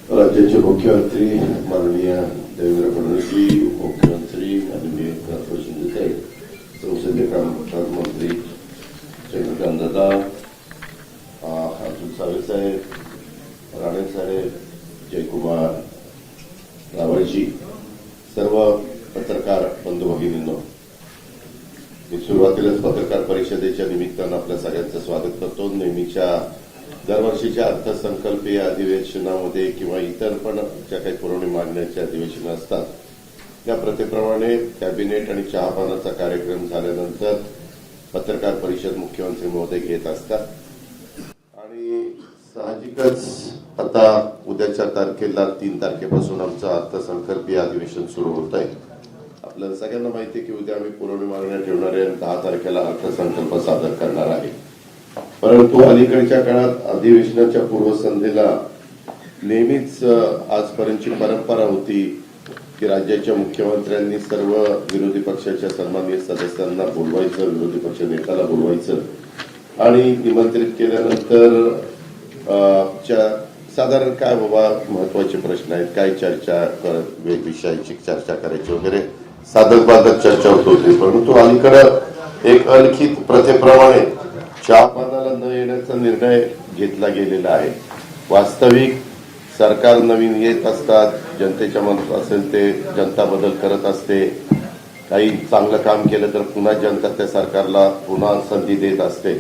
राज्याचे मुख्यमंत्री माननीय देवेंद्र फडणवीसजी, उपमुख्यमंत्री माननीय एकनाथ शिंदेसाहेब, संसदीय कामकाज मंत्री चंद्रकांत दादा, अतुल सावेसाहेब, राणे साहेब, जयकुमार रावळजी, सर्व पत्रकार बंधू भगिनींनो, मी सुरुवातीलाच पत्रकार परिषदेच्या निमित्तानं आपल्या सगळ्यांचं स्वागत करतो. नेहमीच्या दरवर्षीच्या अर्थसंकल्पीय अधिवेशनामध्ये किंवा इतर पण ज्या काही पुरवणी मागण्याच्या अधिवेशनं असतात त्या प्रथेप्रमाणे कॅबिनेट आणि चहापानाचा कार्यक्रम झाल्यानंतर पत्रकार परिषद मुख्यमंत्री महोदय घेत असतात आणि साहजिकच आता उद्याच्या तारखेला 3 तारखेपासून आमचं अर्थसंकल्पीय अधिवेशन सुरू होत आहे. आपल्याला सगळ्यांना माहिती आहे की उद्या आम्ही पुरवणी मागण्या ठेवणार आहे आणि 10 तारखेला अर्थसंकल्प सादर करणार आहे. परंतु अलीकडच्या काळात अधिवेशनाच्या पूर्वसंध्येला नेहमीच आजपर्यंतची परंपरा होती की राज्याच्या मुख्यमंत्र्यांनी सर्व विरोधी पक्षाच्या सन्माननीय सदस्यांना बोलवायचं, विरोधी पक्ष नेत्याला बोलवायचं आणि निमंत्रित केल्यानंतर साधारण काय बाबा महत्वाचे प्रश्न आहेत, काय चर्चा करत विषयाची चर्चा करायची वगैरे साधक बाधक चर्चा होत होती. परंतु अलीकडे एक अलिखित प्रथेप्रमाणे चहापानाला न येण्याचा निर्णय घेतला गेलेला आहे. वास्तविक सरकार नवीन येत असतात, जनतेच्या मनात असेल ते जनता बदल करत असते. काही चांगलं काम केलं तर पुन्हा जनता त्या सरकारला पुन्हा संधी देत असते.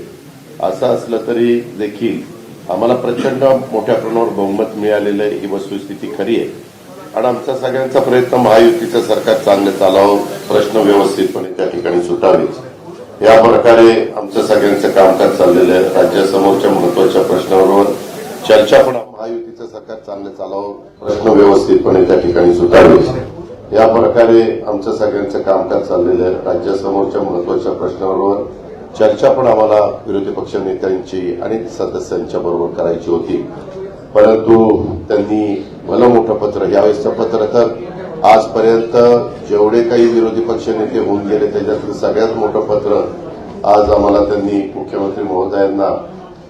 असं असलं तरी देखील आम्हाला प्रचंड मोठ्या प्रमाणावर बहुमत मिळालेलं आहे, ही वस्तुस्थिती खरी आहे आणि आमचा सगळ्यांचा प्रयत्न महायुतीचं सरकार चांगलं चालावं, प्रश्न व्यवस्थितपणे त्या ठिकाणी सुटावे या प्रकारे आमचं सगळ्यांचं कामकाज चाललेलं आहे. राज्यासमोरच्या महत्वाच्या प्रश्नावर चर्चा पण महायुतीचं सरकार चांगलं चालावं, प्रश्न व्यवस्थितपणे त्या ठिकाणी सुटावे या प्रकारे आमचं सगळ्यांचं कामकाज चाललेलं आहे. राज्यासमोरच्या महत्वाच्या प्रश्नावर चर्चा पण आम्हाला विरोधी पक्ष नेत्यांची आणि सदस्यांच्या बरोबर करायची होती. परंतु त्यांनी भलं मोठं पत्र, यावेळेसचं पत्र तर आजपर्यंत जेवढे काही विरोधी पक्ष नेते होऊन गेले त्याच्यातलं सगळ्यात मोठं पत्र आज आम्हाला त्यांनी मुख्यमंत्री महोदयांना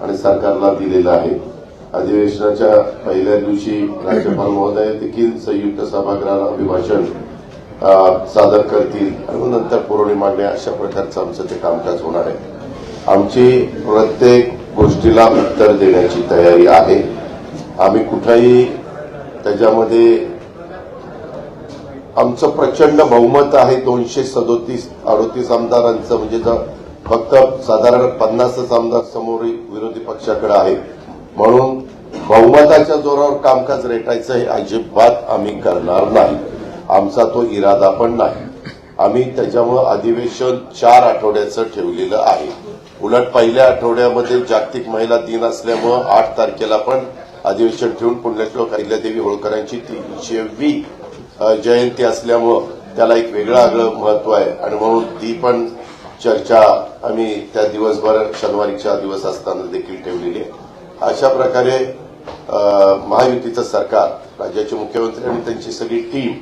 आणि सरकारला दिलेलं आहे. अधिवेशनाच्या पहिल्या दिवशी राज्यपाल महोदय देखील संयुक्त सभागृहाला अभिभाषण सादर करतील आणि नंतर पुरवणी मागण्या अशा प्रकारचं आमचं ते कामकाज होणार आहे. आमची प्रत्येक गोष्टीला उत्तर देण्याची तयारी आहे. आम्ही कुठेही त्याच्यामध्ये आमचं प्रचंड बहुमत आहे. 237-38 आमदारांचं, म्हणजे फक्त साधारण 50च आमदार समोर विरोधी पक्षाकडे आहेत. म्हणून बहुमताच्या जोरावर कामकाज रेटायचं हे अजिबात आम्ही करणार नाही. आमचा तो इरादा पण नाही. आम्ही त्याच्यामुळे अधिवेशन 4 आठवड्याचं ठेवलेलं आहे. उलट पहिल्या आठवड्यामध्ये जागतिक महिला दिन असल्यामुळे 8 तारखेला पण अधिवेशन ठेवून पुण्यश्लोक अहिल्यादेवी होळकरांची 300वी जयंती असल्यामुळं त्याला एक वेगळं महत्व आहे आणि म्हणून ती पण चर्चा आम्ही त्या दिवसभर शनिवारीचा दिवस असताना देखील ठेवलेली आहे. अशा प्रकारे महायुतीचं सरकार, राज्याचे मुख्यमंत्री आणि त्यांची सगळी टीम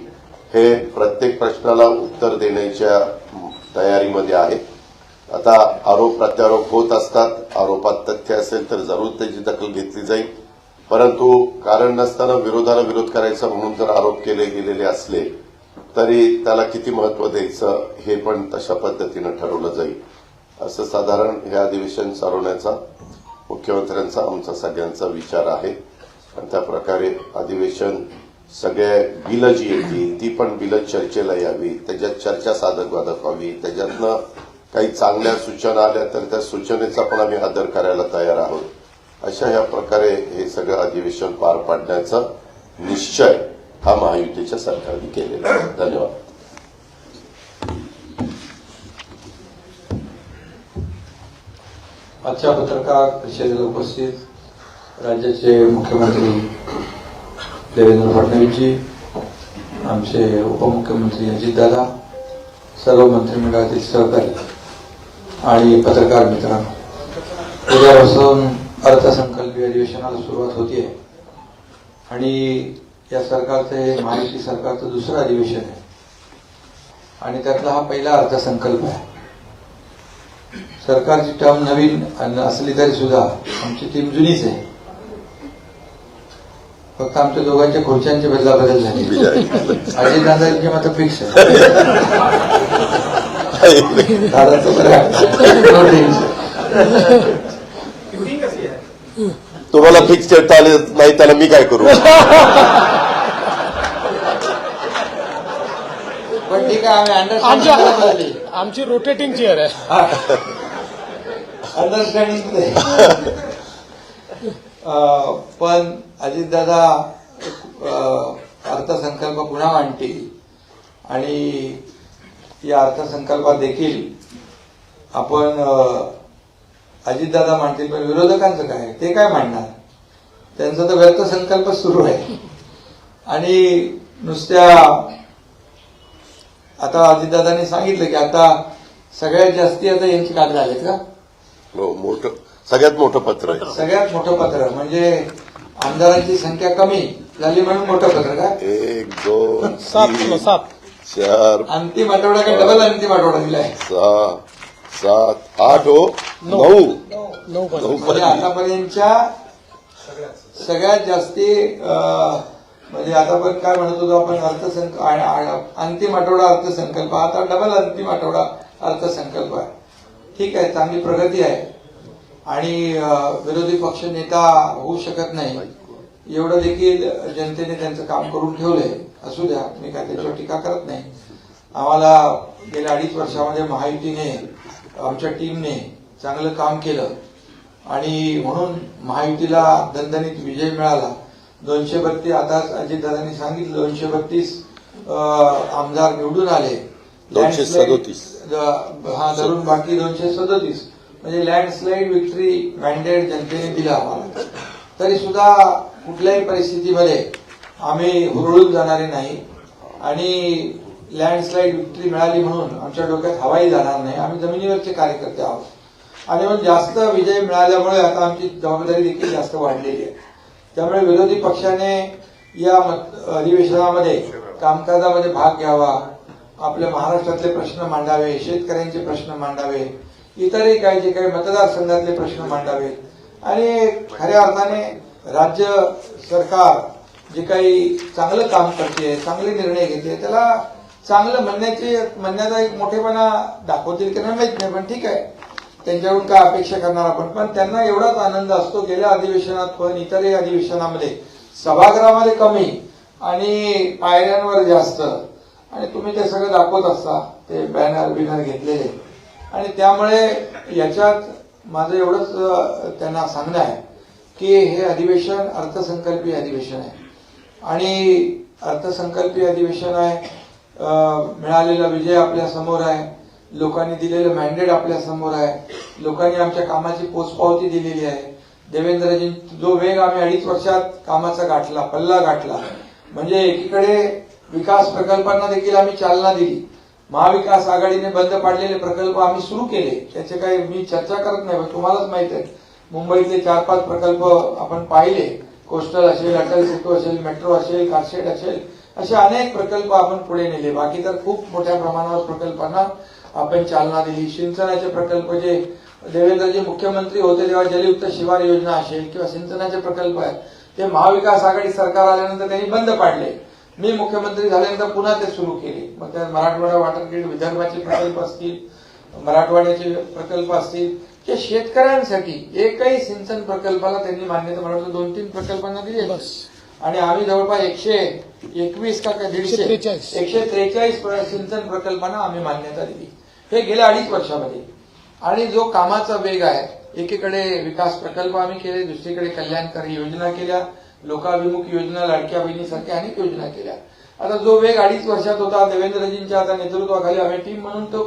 हे प्रत्येक प्रश्नाला उत्तर देण्याच्या तयारीमध्ये आहे. आता आरोप प्रत्यारोप होत असतात. आरोपात तथ्य असेल तर जरूर त्याची दखल घेतली जाईल. परंतु कारण नसताना विरोधाला विरोध करायचा म्हणून जर आरोप केले गेलेले असले तरी त्याला किती महत्व द्यायचं हे पण तशा पद्धतीनं ठरवलं जाईल. असं साधारण हे अधिवेशन चालवण्याचा मुख्यमंत्र्यांचा आमचा सगळ्यांचा विचार आहे आणि त्या प्रकारे अधिवेशन सगळ्या बिलं जी येतील ती पण बिलं चर्चेला यावी, त्याच्यात चर्चा साधक बाधक व्हावी, त्याच्यातनं काही चांगल्या सूचना आल्या तर त्या सूचनेचा पण आम्ही आदर करायला तयार आहोत. अशा या प्रकारे हे सगळं अधिवेशन पार पाडण्याचा निश्चय हा महायुतीच्या सरकारने केलेला आहे. धन्यवाद. आजच्या पत्रकार परिषदेला उपस्थित राज्याचे मुख्यमंत्री देवेंद्र फडणवीसजी, आमचे उपमुख्यमंत्री अजितदादा, सर्व मंत्रिमंडळातील सहकारी आणि पत्रकार मित्रांनो, उद्यापासून अर्थसंकल्पीय अधिवेशनाला सुरुवात होती आहे आणि या सरकारचं हे महायुती सरकारचं दुसरं अधिवेशन आहे आणि त्यातला हा पहिला अर्थसंकल्प आहे. सरकारची टर्म नवीन असली तरी सुद्धा आमची टीम जुनीच आहे फक्त आमच्या दोघांच्या खुर्च्यांची बदलाबदल झाली. अजितदादांची मात्र फिक्स आहे. दादाचं बरं आहे. No tension. तुम्हाला फिक्स करता आले नाही त्याला मी काय करू. पण ठीक आहे, आम्ही अंडरस्टँडिंग आमची रोटेटिंग चेअर आहे. अंडरस्टँडिंग. पण अजितदादा अर्थसंकल्प पुन्हा मांडतील आणि या अर्थसंकल्पात देखील आपण अजितदादा मांडतील, पण विरोधकांचं काय, ते काय मांडणार. त्यांचा तर व्यर्थ संकल्प सुरू आहे. आणि नुसत्या आता अजितदादांनी सांगितलं की आता सगळ्यात जास्ती आता यांची कागद आलेत का. मोठं सगळ्यात मोठं पत्र आहे. सगळ्यात मोठं पत्र म्हणजे आमदारांची संख्या कमी झाली म्हणून मोठं पत्र का. 1 2 7 4 अंतिम आठवडा का डबल अंतिम आठवडा दिलाय. 6 7 8 9 म्हणजे आतापर्यंतच्या सगळ्यात जास्ती म्हणजे आतापर्यंत काय म्हणत होतो आपण अंतिम आठवडा अर्थसंकल्प, आता डबल अंतिम आठवडा अर्थसंकल्प आहे. ठीक आहे, चांगली प्रगती आहे आणि विरोधी पक्ष नेता होऊ शकत नाही एवढं देखील जनतेने त्यांचं काम करून ठेवलंय. असू द्या, मी काय त्याच्यावर टीका करत नाही. आम्हाला गेल्या 2.5 वर्षामध्ये महायुतीने, आमच्या टीमने चांगलं काम केलं आणि म्हणून महायुतीला दणदणीत विजय मिळाला. 232, आता अजितदादांनी सांगितलं 232 आमदार निवडून आले. 237 हा धरून बाकी 237 म्हणजे लँडस्लाईड विक्ट्री मॅन्डेट जनतेने दिला आम्हाला. तरी सुद्धा कुठल्याही परिस्थितीमध्ये आम्ही हुरळून जाणारे नाही आणि लँडस्लाईड विक्ट्री मिळाली म्हणून आमच्या डोक्यात हवाही जाणार नाही. आम्ही जमिनीवरचे कार्यकर्ते आहोत आणि म्हणून जास्त विजय मिळाल्यामुळे आता आमची जबाबदारी देखील जास्त वाढलेली आहे. त्यामुळे विरोधी पक्षाने या अधिवेशनामध्ये कामकाजामध्ये भाग घ्यावा, आपल्या महाराष्ट्रातले प्रश्न मांडावे, शेतकऱ्यांचे प्रश्न मांडावे, इतरही काही जे काही मतदारसंघातले प्रश्न मांडावे आणि खऱ्या अर्थाने राज्य सरकार जे काही चांगलं काम करते, चांगले निर्णय घेते, त्याला चांगलं म्हणण्याचा एक मोठेपणा दाखवतील की नाही माहित नाही, पण ठीक आहे, त्यांच्याकडून काय अपेक्षा करणार आपण. पण त्यांना एवढाच आनंद असतो गेल्या अधिवेशनात पण इतरही अधिवेशनामध्ये सभागृहामध्ये कमी आणि पायऱ्यांवर जास्त, आणि तुम्ही ते सगळं दाखवत असता, ते बॅनर बिनर घेतलेले. आणि त्यामुळे याच्यात माझं एवढंच त्यांना सांगणं आहे की हे अधिवेशन अर्थसंकल्पीय अधिवेशन आहे आणि अर्थसंकल्पीय अधिवेशन आहे. मिळालेला विजय आपल्या समोर आहे, लोकांनी दिलेलं मॅन्डेट आपल्या समोर आहे, लोकांनी आमच्या कामाची पोचपावती दिलेली आहे. देवेंद्रजी जो वेग आम्ही 2.5 वर्षात कामाचा गाठला, पल्ला गाठला, म्हणजे एकीकडे विकास प्रकल्पांना देखील आम्ही चालना दिली. महाविकास आघाडीने बंद पाडलेले प्रकल्प आम्ही सुरू केले, त्याचे काही मी चर्चा करत नाही, पण तुम्हालाच माहित आहे मुंबईतले 4-5 प्रकल्प आपण पाहिले. कोस्टल असेल, अटल सेतू असेल, मेट्रो असेल, कारशेड असेल, असे अनेक प्रकल्प आपण पुढे नेले. बाकी तर खूप मोठ्या प्रमाणावर प्रकल्पांना आपण चालना दिली. सिंचनाचे प्रकल्प जे देवेंद्रजी मुख्यमंत्री होते तेव्हा जलयुक्त शिवार योजना असेल किंवा सिंचनाचे प्रकल्प आहेत ते महाविकास आघाडी सरकार आल्यानंतर त्यांनी बंद पाडले. मी मुख्यमंत्री झाल्यानंतर पुन्हा ते सुरू केले. मग त्या मराठवाडा वॉटर ग्रीड, विदर्भाचे प्रकल्प असतील, मराठवाड्याचे प्रकल्प असतील, जे शेतकऱ्यांसाठी एकही सिंचन प्रकल्पाला त्यांनी मान्यता, मला वाटतं 2-3 प्रकल्पांना दिली आणि आम्ही जवळपास 121 का 143 सिंचन प्रकल्पांना आम्ही मान्यता दिली. हे गेल्या 2.5 वर्षामध्ये. आणि जो कामाचा वेग आहे, एकीकडे विकास प्रकल्प आम्ही केले, दुसरीकडे कल्याणकारी योजना केल्या, लोकाभिमुख योजना, लाडक्या बहिणीसारख्या अनेक योजना केल्या. आता जो वेग 2.5 वर्षात होता देवेंद्रजींच्या आता नेतृत्वाखाली आम्ही टीम म्हणून तो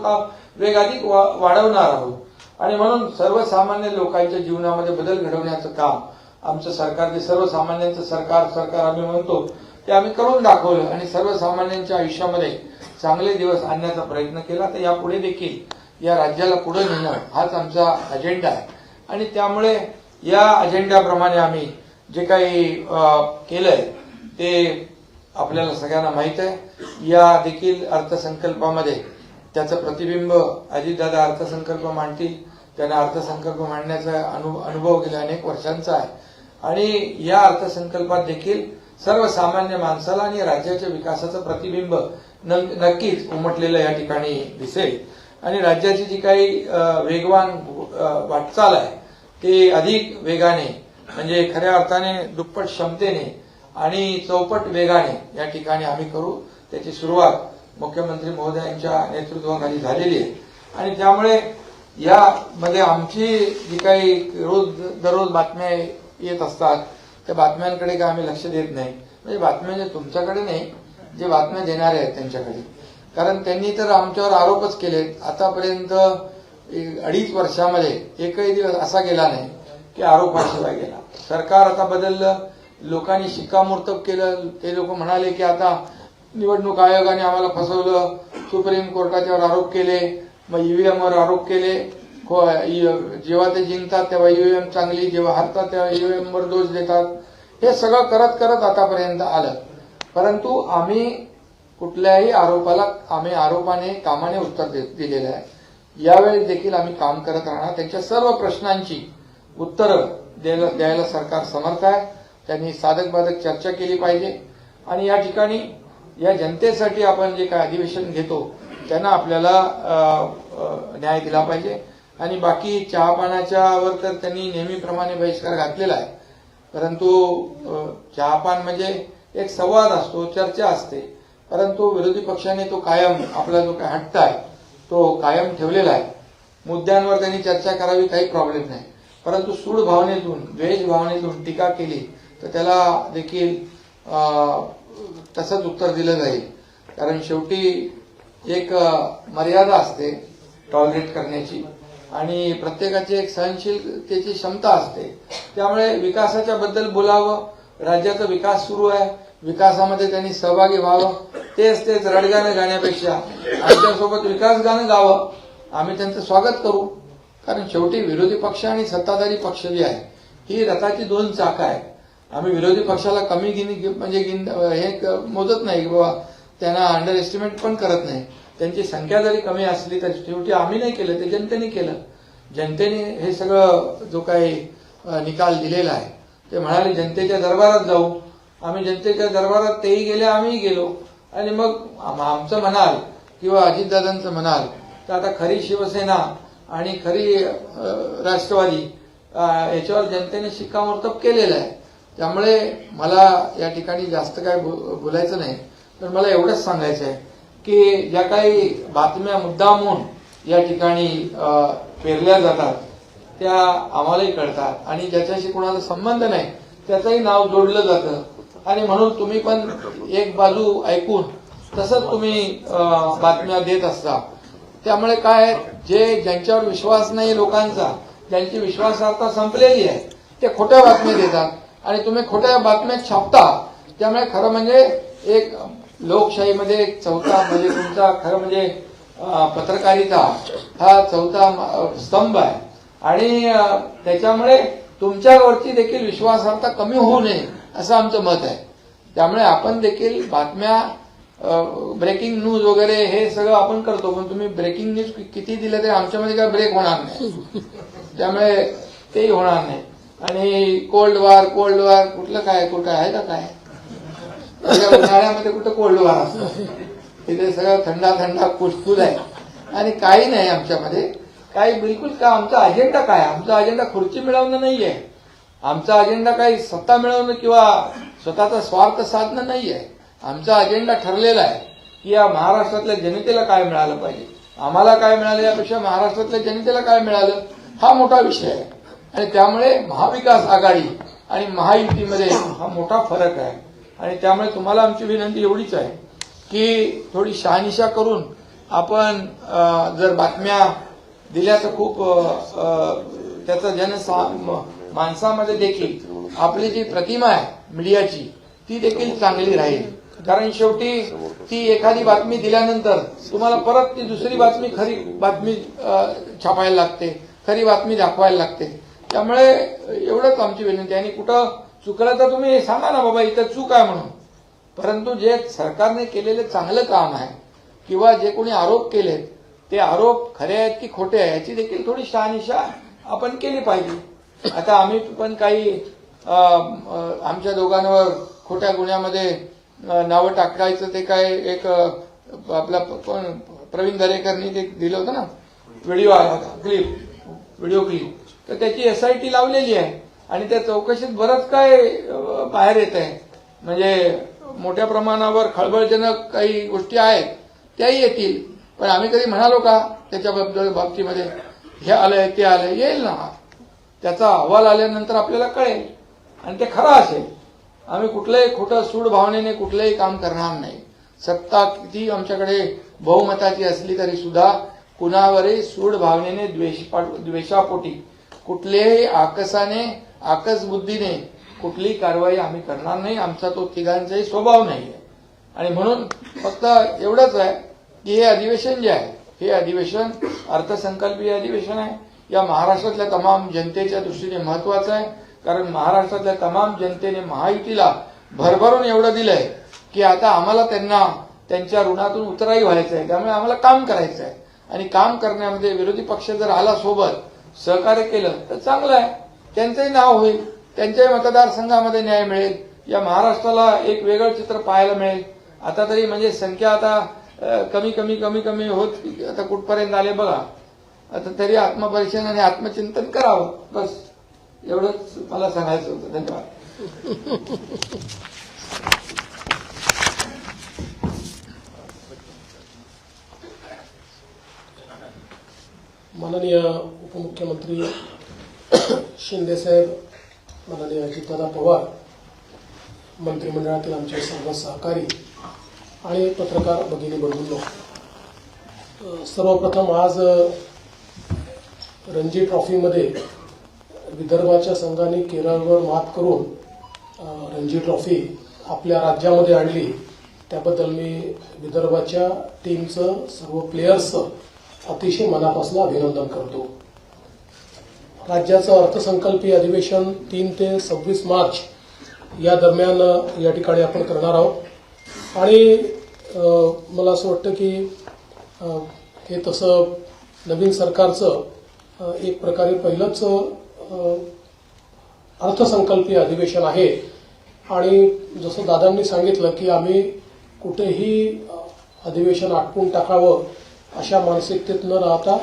वेग अधिक वाढवणार आहोत. आणि म्हणून सर्वसामान्य लोकांच्या जीवनामध्ये बदल घडवण्याचं काम आमचं सरकार, जे सर्वसामान्यांचं सरकार आम्ही म्हणतो, ते आम्ही करून दाखवलं आणि सर्वसामान्यांच्या आयुष्यामध्ये चांगले दिवस आणण्याचा प्रयत्न केला. तर यापुढे देखील या राज्याला पुढे नेणं हाच आमचा अजेंडा आहे आणि त्यामुळे या अजेंड्याप्रमाणे आम्ही जे काही केलंय ते आपल्याला सगळ्यांना माहित आहे. या देखील अर्थसंकल्पामध्ये त्याचं प्रतिबिंब अजितदादा अर्थसंकल्प मांडतील. त्यांना अर्थसंकल्प मांडण्याचा अनुभव गेल्या अनेक वर्षांचा आहे आणि या अर्थसंकल्पात देखील सर्वसामान्य माणसाला आणि राज्याच्या विकासाचं प्रतिबिंब नक्कीच उमटलेलं या ठिकाणी दिसेल आणि राज्याची जी काही वेगवान वाटचाल आहे ती अधिक वेगाने म्हणजे खऱ्या अर्थाने दुप्पट क्षमतेने आणि चौपट वेगाने या ठिकाणी आम्ही करू. त्याची सुरुवात मुख्यमंत्री महोदयांच्या नेतृत्वाखाली झालेली आहे आणि त्यामुळे यामध्ये आमची जी काही दररोज बातम्या येत असतात त्या बातम्यांकडे काय आम्ही लक्ष देत नाही. म्हणजे बातम्या जे तुमच्याकडे नाही, जे बातम्या देणारे आहेत त्यांच्याकडे. कारण त्यांनी तर आमच्यावर आरोपच केलेत. आतापर्यंत 2.5 वर्षामध्ये एकही दिवस असा गेला नाही की आरोपाशिवाय गेला. सरकार आता बदललं, लोकांनी शिक्कामोर्तब केलं. ते लोक म्हणाले की आता निवडणूक आयोगाने आम्हाला फसवलं, सुप्रीम कोर्टाच्यावर आरोप केले, मग ईव्हीएमवर आरोप केले. जेव्हा ते जिंकतात तेव्हा ईव्हीएम चांगली, जेव्हा हरतात तेव्हा ईव्हीएमवर दोष देतात. हे सगळं करत करत आतापर्यंत आलं. परंतु आम्ही कुठल्याही आरोपाने कामाने उत्तर दिलेलं आहे. यावेळी देखील आम्ही काम करत राहणार. त्यांच्या सर्व प्रश्नांची उत्तरं द्यायला सरकार समर्थ आहे. त्यांनी साधक बाधक चर्चा केली पाहिजे आणि या ठिकाणी या जनतेसाठी आपण जे काय अधिवेशन घेतो त्यांना आपल्याला न्याय दिला पाहिजे. आणि बाकी चहापानाच्यावर तर त्यांनी नेहमीप्रमाणे बहिष्कार घातलेला आहे. परंतु चहापान म्हणजे एक संवाद असतो, चर्चा असते. परंतु विरोधी पक्षाने तो कायम आपला जो काय हट्ट आहे तो कायम ठेवलेला आहे. मुद्द्यांवर त्यांनी चर्चा करावी, काही प्रॉब्लेम नाही. परंतु सूड भावनेतून, द्वेष भावनेतून टीका केली तर त्याला देखील तसंच उत्तर दिलं जाईल. कारण शेवटी एक मर्यादा असते टॉलरेट करण्याची आणि प्रत्येकाची एक सहनशीलतेची क्षमता असते. त्यामुळे विकासाच्या बद्दल बोलावं, राज्याचा विकास सुरू आहे, विकासामध्ये त्यांनी सहभागी व्हावं. तेच रडगाणं गाण्यापेक्षा आमच्यासोबत विकास गाणं गावं. आम्ही त्यांचं स्वागत करू. कारण शेवटी विरोधी पक्ष आणि सत्ताधारी पक्ष जे आहे ही रथाची 2 चाकं आहेत. आम्ही विरोधी पक्षाला कमी हे मोजत नाही किंवा त्यांना अंडर एस्टिमेट पण करत नाही. त्यांची संख्या जरी कमी असली तरी शेवटी आम्ही नाही केलं, ते जनतेने केलं. जनतेने हे सगळं जो काही निकाल दिलेला आहे ते म्हणाले जनतेच्या दरबारात जाऊ. आम्ही जनतेच्या दरबारात तेही गेले, आम्हीही गेलो. आणि मग आमचं म्हणाल किंवा अजितदादांचं म्हणाल तर आता खरी शिवसेना आणि खरी राष्ट्रवादी याच्यावर जनतेने शिक्कामोर्तब केलेलं आहे. त्यामुळे मला या ठिकाणी जास्त काय बोलायचं नाही. पण मला एवढंच सांगायचं आहे की ज्या काही बातम्या मुद्दामून या ठिकाणी पेरल्या जातात त्या आम्हालाही कळतात आणि ज्याच्याशी कोणाला संबंध नाही त्याचंही नाव जोडलं जातं. आणि म्हणून तुम्ही पण एक बाजू ऐकून तसंच तुम्ही बातम्या देत असता. त्यामुळे काय, ज्यांच्यावर विश्वास नाही लोकांचा, ज्यांची विश्वासार्हता संपलेली आहे ते खोट्या बातम्या देतात आणि तुम्ही खोट्या बातम्या छापता. त्यामुळे खरं म्हणजे एक लोकशाहीमध्ये एक चौथा म्हणजे तुमचा खरं म्हणजे पत्रकारिता हा चौथा स्तंभ आहे आणि त्याच्यामुळे तुमच्यावरची देखील विश्वासार्हता कमी होऊ नये असं आमचं मत आहे. त्यामुळे आपण देखील बातम्या ब्रेकिंग न्यूज वगैरे हे सगळं आपण करतो, पण तुम्ही ब्रेकिंग न्यूज किती दिलं तरी आमच्यामध्ये काय ब्रेक होणार नाही. त्यामुळे तेही होणार नाही. आणि कोल्ड वॉर कुठलं काय, कुठं आहे का काय? उन्हाळ्यामध्ये कुठं कोल्ड वॉर असतं? तिथे सगळं थंडा कुसकुस आहे आणि काही नाही आमच्यामध्ये काही बिलकुल. का आमचा अजेंडा काय? आमचा अजेंडा खुर्ची मिळवणं नाहीये. आमचा अजेंडा काही सत्ता मिळवणं किंवा स्वतःचा स्वार्थ साधणं नाहीये. आमचा अजेंडा ठरलेला आहे की या महाराष्ट्रातल्या जनतेला काय मिळालं पाहिजे. आम्हाला काय मिळालं यापेक्षा महाराष्ट्रातल्या जनतेला काय मिळालं हा मोठा विषय आहे. आणि त्यामुळे महाविकास आघाडी आणि महायुतीमध्ये हा मोठा फरक आहे. आणि त्यामुळे तुम्हाला आमची विनंती एवढीच आहे की थोडी शहानिशा करून आपण जर बातम्या दिल्या तर खूप त्याचा माणसामध्ये देखील आपली जी प्रतिमा आहे मीडियाची ती देखील चांगली राहील. कारण शेवटी ती एखादी बातमी दिल्यानंतर तुम्हाला परत ती दुसरी बातमी खरी बातमी छापायला लागते, खरी बातमी दाखवायला लागते. त्यामुळे एवढंच आमची विनंती आहे. आणि कुठं चुकलं तर तुम्ही सांगा ना बाबा इथं चूक आहे म्हणून. परंतु जे सरकारने केलेलं चांगलं काम आहे किंवा जे कोणी आरोप केलेत ते आरोप खरे आहेत की खोटे आहेत याची देखील थोडी शहानिशा आपण केली पाहिजे. आता आम्ही पण काही आमच्या दोघांवर खोट्या गुन्ह्यामध्ये नावं टाकायचं ते काय एक आपला कोण प्रवीण दरेकरनी ते दिलं होतं ना, व्हिडिओ आला होता, व्हिडिओ क्लिप, तर त्याची SIT लावलेली आहे आणि त्या चौकशीत बरंच काय बाहेर येत आहे. म्हणजे मोठ्या प्रमाणावर खळबळजनक काही गोष्टी आहेत त्याही येतील, पण आम्ही कधी म्हणालो का त्याच्या बाबतीमध्ये हे आलंय ते आलंय? येईल ना, त्याचा अहवाल आल्यानंतर आपल्याला कळेल आणि ते खरं असेल. आम्ही कुठलंही खोटं सूड भावनेने कुठलंही काम करणार नाही. सत्ता किती आमच्याकडे बहुमताची असली तरी सुद्धा कुणावरही सूड भावनेने द्वेषापोटी कुठल्याही आकसाने आकसबुद्धीने कुठलीही कारवाई आम्ही करणार नाही. आमचा तो तिघांचाही स्वभाव नाही आहे. आणि म्हणून फक्त एवढंच आहे की हे अधिवेशन जे आहे हे अधिवेशन अर्थसंकल्पीय अधिवेशन आहे. या महाराष्ट्रातल्या तमाम जनतेच्या दृष्टीने महत्वाचं आहे, कारण महाराष्ट्रातल्या तमाम जनतेने महायुतीला भरभरून एवढं दिलंय की आता आम्हाला त्यांना त्यांच्या ऋणातून उतराई व्हायचं आहे. त्यामुळे आम्हाला काम करायचं आहे आणि काम करण्यामध्ये विरोधी पक्ष जर आला सोबत सहकार्य केलं तर चांगलं आहे. त्यांचंही नाव होईल, त्यांच्याही मतदारसंघामध्ये न्याय मिळेल, या महाराष्ट्राला एक वेगळं चित्र पाहायला मिळेल. आता तरी म्हणजे संख्या आता कमी कमी कमी कमी होत आता कुठपर्यंत आले बघा. आता तरी आत्मपरीक्षण आणि आत्मचिंतन करावं, बस एवढंच मला सांगायचं होतं. धन्यवाद. माननीय उपमुख्यमंत्री शिंदे साहेब, माननीय अजितदादा पवार, मंत्रिमंडळातील आमचे सर्व सहकारी आणि पत्रकार भगिनी बंधूंनो, सर्वप्रथम आज रणजी ट्रॉफीमध्ये विदर्भाच्या संघाने केरळवर मात करून रणजी ट्रॉफी आपल्या राज्यामध्ये आणली, त्याबद्दल मी विदर्भाच्या टीमचं सर्व प्लेयर्सचं अतिशय मनापासून अभिनंदन करतो. राज्याचं अर्थसंकल्पीय अधिवेशन 3 ते 26 मार्च या दरम्यान या ठिकाणी आपण करणार आहोत आणि मला असं वाटतं की हे तसं नवीन सरकारचं एक प्रकारे पहिलंच अर्थसंकल्पीय अधिवेशन आहे आणि जसं दादांनी सांगितलं की आम्ही कुठेही अधिवेशन आटपून टाकावं अशा मानसिकतेत न राहता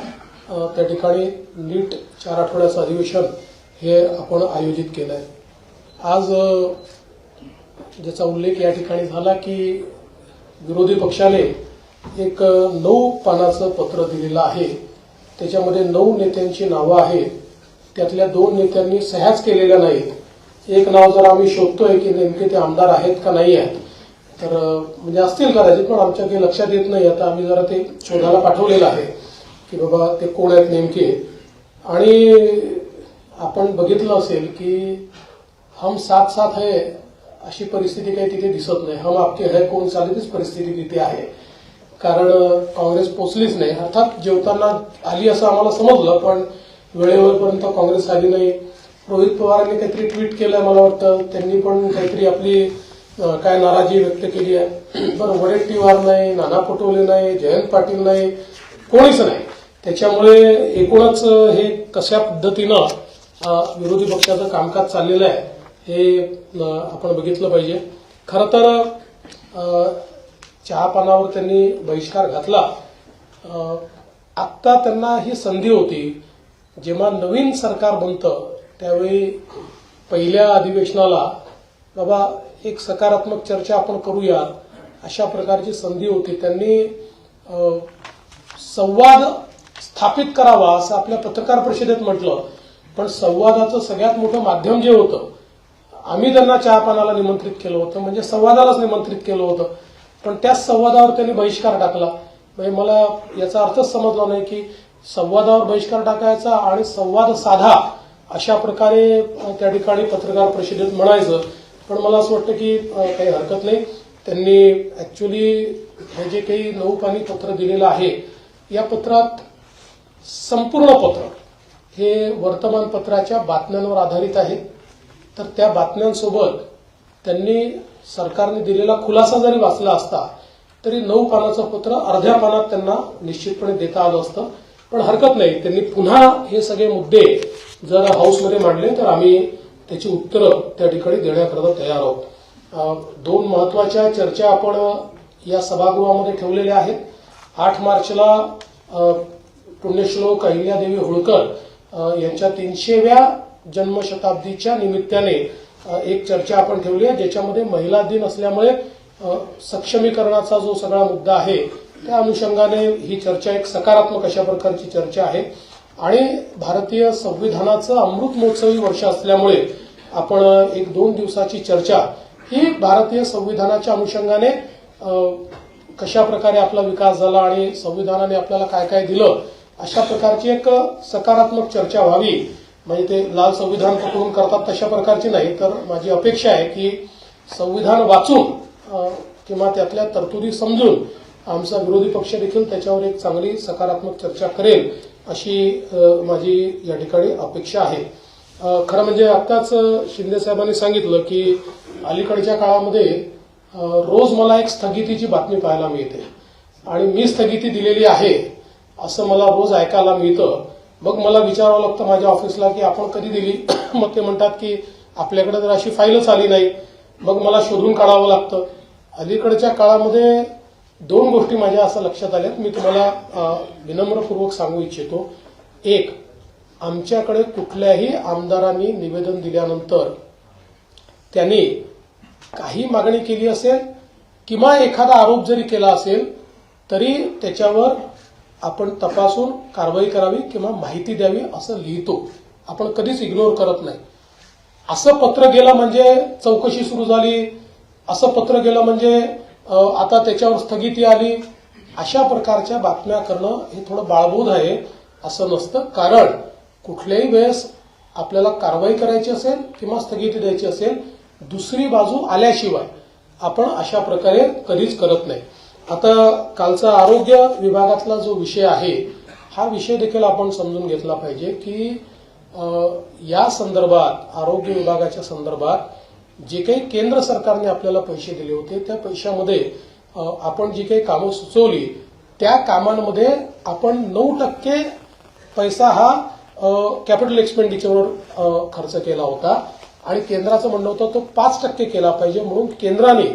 त्या ठिकाणी नीट 4 आठवड्याचं अधिवेशन हे आपण आयोजित केलं आहे. आज ज्याचा उल्लेख या ठिकाणी झाला की विरोधी पक्षाने एक 9 पानाचं पत्र दिलेलं आहे. त्याच्यामध्ये 9 नेत्यांची नावं आहेत. त्यातल्या 2 नेत्यांनी सह्याच केलेल्या नाहीत. एक नाव जर आम्ही शोधतोय की नेमके ते आमदार आहेत का नाही आहेत, तर म्हणजे असतील कदाचित, पण आमच्या काही लक्षात येत नाही. आता आम्ही जरा ते शोधायला पाठवलेलं आहे की बाबा ते कोण आहेत नेमके. आणि आपण बघितलं असेल की हम साथ साथ है अशी परिस्थिती काही तिथे दिसत नाही. हम आपके है कोण चालतीच परिस्थिती तिथे आहे, कारण काँग्रेस पोचलीच नाही. अर्थात जेवताना आली असं आम्हाला समजलं, पण वेळेवरपर्यंत काँग्रेस आली नाही. रोहित पवारांनी काहीतरी ट्विट केलं, मला वाटतं त्यांनी पण काहीतरी आपली काय नाराजी व्यक्त केली आहे. पण वडेट्टीवार नाही, नाना पटोले नाही, जयंत पाटील नाही, कोणीच नाही. त्याच्यामुळे एकूणच हे कशा पद्धतीनं विरोधी पक्षाचं कामकाज चाललेलं आहे हे आपण बघितलं पाहिजे. खरं तर चहापानावर त्यांनी बहिष्कार घातला. आत्ता त्यांना ही संधी होती, जेव्हा नवीन सरकार बनतं त्यावेळी पहिल्या अधिवेशनाला बाबा एक सकारात्मक चर्चा आपण करूया अशा प्रकारची संधी होती. त्यांनी संवाद स्थापित करावा असं आपल्या पत्रकार परिषदेत म्हटलं, पण संवादाचं सगळ्यात मोठं माध्यम जे होतं, आम्ही त्यांना चहापानाला निमंत्रित केलं होतं, म्हणजे संवादालाच निमंत्रित केलं होतं, पण त्याच संवादावर त्यांनी बहिष्कार टाकला. म्हणजे मला याचा अर्थच समजला नाही की संवादावर बहिष्कार टाकायचा आणि संवाद साधा अशा प्रकारे त्या ठिकाणी पत्रकार परिषदेत म्हणायचं. पण मला असं वाटतं की काही हरकत नाही. त्यांनी ऍक्च्युली हे जे काही 9 पानी पत्र दिलेलं आहे, या पत्रात संपूर्ण पत्र हे वर्तमानपत्राच्या बातम्यांवर आधारित आहे. तर त्या बातम्यांसोबत त्यांनी सरकारने दिलेला खुलासा जरी वाचला असता तरी 9 पानाचं पत्र अर्ध्या पानात त्यांना निश्चितपणे देता आलं असतं. पण हरकत नाही, त्यांनी पुन्हा हे सगळे मुद्दे जर हाऊसमध्ये मांडले तर आम्ही त्याची उत्तरं त्या ठिकाणी देण्याकरता तयार आहोत. दोन महत्वाच्या चर्चा आपण या सभागृहामध्ये ठेवलेल्या आहेत. 8 मार्चला पुण्यश्लोक अहिल्यादेवी होळकर यांच्या 300व्या जन्मशताब्दीच्या निमित्ताने एक चर्चा आपण ठेवली आहे, ज्याच्यामध्ये महिला दिन असल्यामुळे सक्षमीकरणाचा जो सगळा मुद्दा आहे त्या अनुषंगाने ही चर्चा एक सकारात्मक अशा प्रकारची चर्चा आहे. आणि भारतीय संविधानाचं अमृत महोत्सवी वर्ष असल्यामुळे आपण एक 2 दिवसाची चर्चा ही भारतीय संविधानाच्या अनुषंगाने कशा प्रकारे आपला विकास झाला आणि संविधानाने आपल्याला काय काय दिलं अशा प्रकारची एक सकारात्मक चर्चा व्हावी. म्हणजे ते लाल संविधान पकडून करतात तशा प्रकारची नाही, तर माझी अपेक्षा आहे की संविधान वाचून किंवा त्यातल्या तरतुदी समजून आमचा विरोधी पक्ष देखील त्याच्यावर एक चांगली सकारात्मक चर्चा करेल अशी माझी या ठिकाणी अपेक्षा आहे. खरं म्हणजे आत्ताच शिंदे साहेबांनी सांगितलं की अलीकडच्या काळामध्ये रोज मला एक स्थगितीची बातमी पाहायला मिळते आणि मी स्थगिती दिलेली आहे असं मला रोज ऐकायला मिळतं. मग मला विचारावं लागतं माझ्या ऑफिसला की आपण कधी दिली. मग ते म्हणतात की आपल्याकडे तर अशी फाईलच आली नाही. मग मला शोधून काढावं लागतं. अलीकडच्या काळामध्ये 2 गोष्टी माझ्या असं लक्षात आल्यात, मी तुम्हाला विनम्रपूर्वक सांगू इच्छितो. एक, आमच्याकडे कुठल्याही आमदारांनी निवेदन दिल्यानंतर त्यांनी काही मागणी केली असेल किंवा एखादा आरोप जरी केला असेल तरी त्याच्यावर आपण तपासून कारवाई करावी किंवा माहिती द्यावी असं लिहितो. आपण कधीच इग्नोर करत नाही. असं पत्र गेलं म्हणजे चौकशी सुरू झाली, असं पत्र गेलं म्हणजे आता त्याच्यावर स्थगिती आली, अशा प्रकारच्या बातम्या करणं हे थोडं बाळबोध आहे असं नसतं. कारण कुठल्याही वेळेस आपल्याला कारवाई करायची असेल किंवा स्थगिती द्यायची असेल दुसरी बाजू आल्याशिवाय आपण अशा प्रकारे कधीच करत नाही. आता कालचा आरोग्य विभागातला जो विषय आहे हा विषय देखील आपण समजून घेतला पाहिजे की या संदर्भात आरोग्य विभागाच्या संदर्भात जे काही केंद्र सरकारने आपल्याला पैसे दिले होते त्या पैशामध्ये आपण जी काही कामं सुचवली त्या कामांमध्ये आपण 9% पैसा हा कॅपिटल एक्सपेंडिचरवर खर्च केला होता आणि केंद्राचं म्हणणं होतं तो 5% केला पाहिजे. म्हणून केंद्राने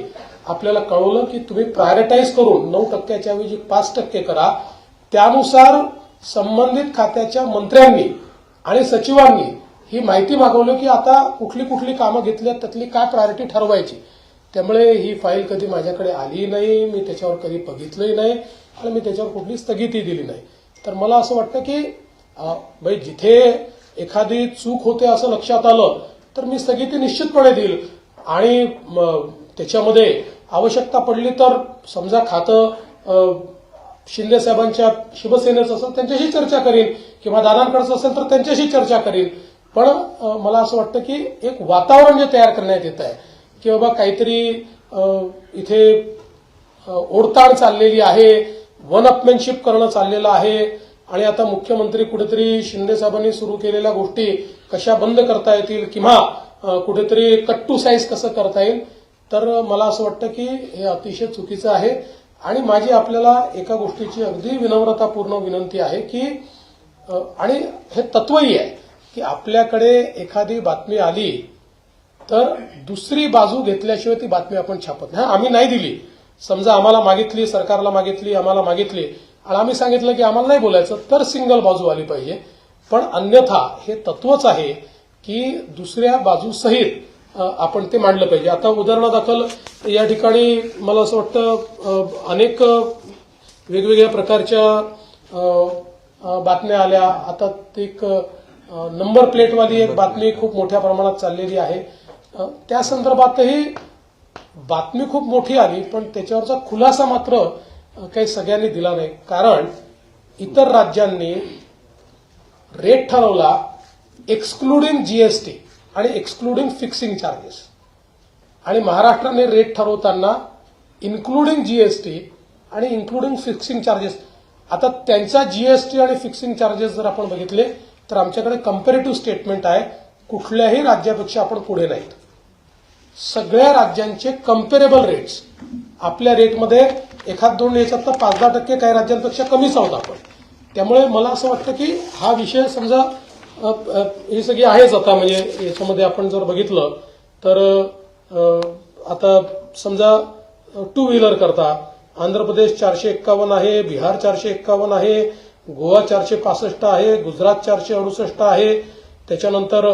आपल्याला कळवलं की तुम्ही प्रायोरिटाईज करून 9%च्या ऐवजी 5% करा. त्यानुसार संबंधित खात्याच्या मंत्र्यांनी आणि सचिवांनी ही माहिती मागवली की आता कुठली कुठली कामं घेतल्यात त्यातली काय प्रायोरिटी ठरवायची. त्यामुळे ही फाईल कधी माझ्याकडे आली नाही, मी त्याच्यावर कधी बघितलंही नाही आणि मी त्याच्यावर कुठली स्थगिती दिली नाही. तर मला असं वाटतं की जिथे एखादी चूक होते असं लक्षात आलं तर मी स्थगिती निश्चितपणे देईल आणि त्याच्यामध्ये आवश्यकता पडली तर समजा खातं शिंदे साहेबांच्या शिवसेनेचं असेल त्यांच्याशी चर्चा करीन किंवा दादांकडचं असेल तर त्यांच्याशी चर्चा करीन. पण मला असं वाटतं की एक वातावरण जे तयार करण्यात येत आहे की बाबा काहीतरी इथे ओढताण चाललेली आहे, वन अपमॅनशिप करणं चाललेलं आहे आणि आता मुख्यमंत्री कुठेतरी शिंदे साहेबांनी सुरू केलेल्या गोष्टी कशा बंद करता येतील किंवा कुठेतरी कट टू साईज कसं करता येईल. तर मला असं वाटतं की हे अतिशय चुकीचं आहे आणि माझी आपल्याला एका गोष्टीची अगदी विनम्रतापूर्ण विनंती आहे की आणि हे तत्वही आहे की आपल्याकडे एखादी बातमी आली तर दुसरी बाजू घेतल्याशिवाय ती बातमी आपण छापत नाही. आम्ही नाही दिली, समजा आम्हाला मागितली, सरकारला मागितली, आम्हाला मागितली आणि आम्ही सांगितलं की आम्हाला नाही बोलायचं तर सिंगल बाजू आली पाहिजे. पण अन्यथा हे तत्वच आहे की दुसऱ्या बाजूसहित आपण ते मांडलं पाहिजे. आता उदाहरणादाखल या ठिकाणी मला असं वाटतं अनेक वेगवेगळ्या प्रकारच्या बातम्या आल्या. आता एक नंबर प्लेटवाली एक बातमी खूप मोठ्या प्रमाणात चाललेली आहे. त्या संदर्भातही बातमी खूप मोठी आली पण त्याच्यावरचा खुलासा मात्र काही सगळ्यांनी दिला नाही. कारण इतर राज्यांनी रेट ठरवला एक्सक्लुडिंग जीएसटी आणि एक्सक्लुडिंग फिक्सिंग चार्जेस आणि महाराष्ट्राने रेट ठरवताना इन्क्लुडिंग जीएसटी आणि इन्क्लुडिंग फिक्सिंग चार्जेस. आता त्यांचा जीएसटी आणि फिक्सिंग चार्जेस जर आपण बघितले तर आमच्याकडे कंपॅरेटिव्ह स्टेटमेंट आहे. कुठल्याही राज्यापेक्षा आपण पुढे नाहीत. सगळ्या राज्यांचे कंपेरेबल रेट्स आपल्या रेटमध्ये 1-2 याच्यात तर 5-10% काही राज्यांपेक्षा कमीच आहोत आपण. त्यामुळे मला असं वाटतं की हा विषय समजा ही सगळी आहेच आता म्हणजे याच्यामध्ये आपण जर बघितलं तर आता समजा टू व्हीलर करता आंध्र प्रदेश 451 आहे, बिहार 451 आहे, गोवा 465 आहे, गुजरात 468 आहे, त्याच्यानंतर